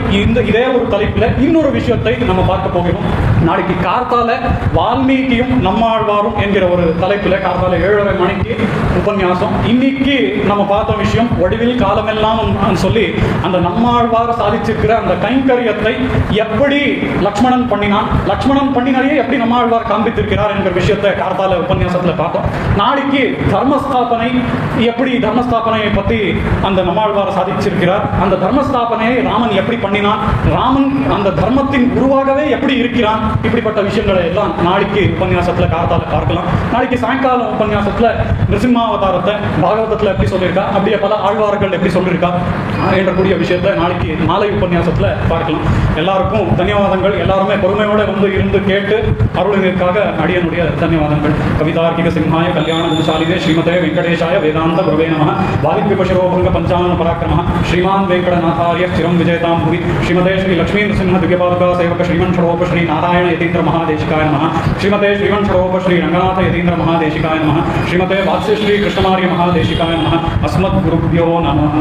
இதே ஒரு தலைப்பில் இன்னொரு விஷயத்தை நம்ம பார்க்க போகிறோம். நாளைக்கு கார்த்தால வால்மீகியும் நம்மாழ்வாரும் என்கிற ஒரு தலைப்பில் கார்த்தால 7:30 மணிக்கு உபன்யாசம். இன்னைக்கு நம்ம பார்த்த விஷயம் வடிவில் காலமெல்லாம் சொல்லி அந்த நம்மாழ்வார் சாதிச்சிருக்கிற அந்த கைங்கரியத்தை எப்படி லக்ஷ்மணன் பண்ணினான், லக்ஷ்மணன் பண்ணினாலேயே எப்படி நம்மாழ்வார் காண்பித்திருக்கிறார் என்கிற விஷயத்தை கார்த்தால உபன்யாசத்தில் பார்த்தோம். நாளைக்கு தர்மஸ்தாபனை, எப்படி தர்மஸ்தாபனையை பற்றி அந்த நம்மாழ்வார் சாதிச்சிருக்கிறார், அந்த தர்மஸ்தாபனையை ராமன் எப்படி பண்ணினான், ராமன் அந்த தர்மத்தின் குருவாகவே எப்படி இருக்கிறான், இப்படிப்பட்ட விஷயங்களை எல்லாம் நாளைக்கு உபன்யாசத்தில் கார்த்தால பார்க்கலாம். நாளைக்கு சாயங்காலம் உபன்யாசத்தில் நிருசிம்மாவதாரத்தை பாகவதத்தில் எப்படி சொல்லியிருக்கா, அப்படியே பல ஆழ்வார்கள் எப்படி சொல்லியிருக்கா என்றக்கூடிய விஷயத்தை நாளைக்கு மாலை உபன்யாசத்தில் பார்க்கலாம். எல்லாருக்கும் தன்யவாதங்கள். எல்லாருமே பொறுமையோட வந்து இருந்து கேட்டு அருளினருக்காக அடியனுடைய தன்யவாதங்கள். கவிதார்க்கிக சிம்ஹாய கல்யாண குணசாலிதே ஸ்ரீமதே வெங்கடேஷாய வேதாந்த குருவே நமः. வாதித்விபசிரோபங்க பஞ்சானன பராக்கிரமः ஸ்ரீமான் வெங்கடநாதார்ய சிரம் விஜயதாம் புவி. ஸ்ரீமதே ஸ்ரீ லக்ஷ்மீ நரசிம்ஹ திவ்யபாதுகா சேவக ஸ்ரீமன் ஷடோப ஸ்ரீ நாராயண யதீந்திர மகாதேசிகாய நமः. ஸ்ரீமதே ஸ்ரீமன் ஷடோப ஸ்ரீ ரங்கநாத யதீந்திர மகாதேசிகாய நமः. ஸ்ரீமதே வாத்ஸ்ய ஸ்ரீ கிருஷ்ணமாரிய மகாதேசிகாய நமः. அஸ்மத் குருப்யோ நமः.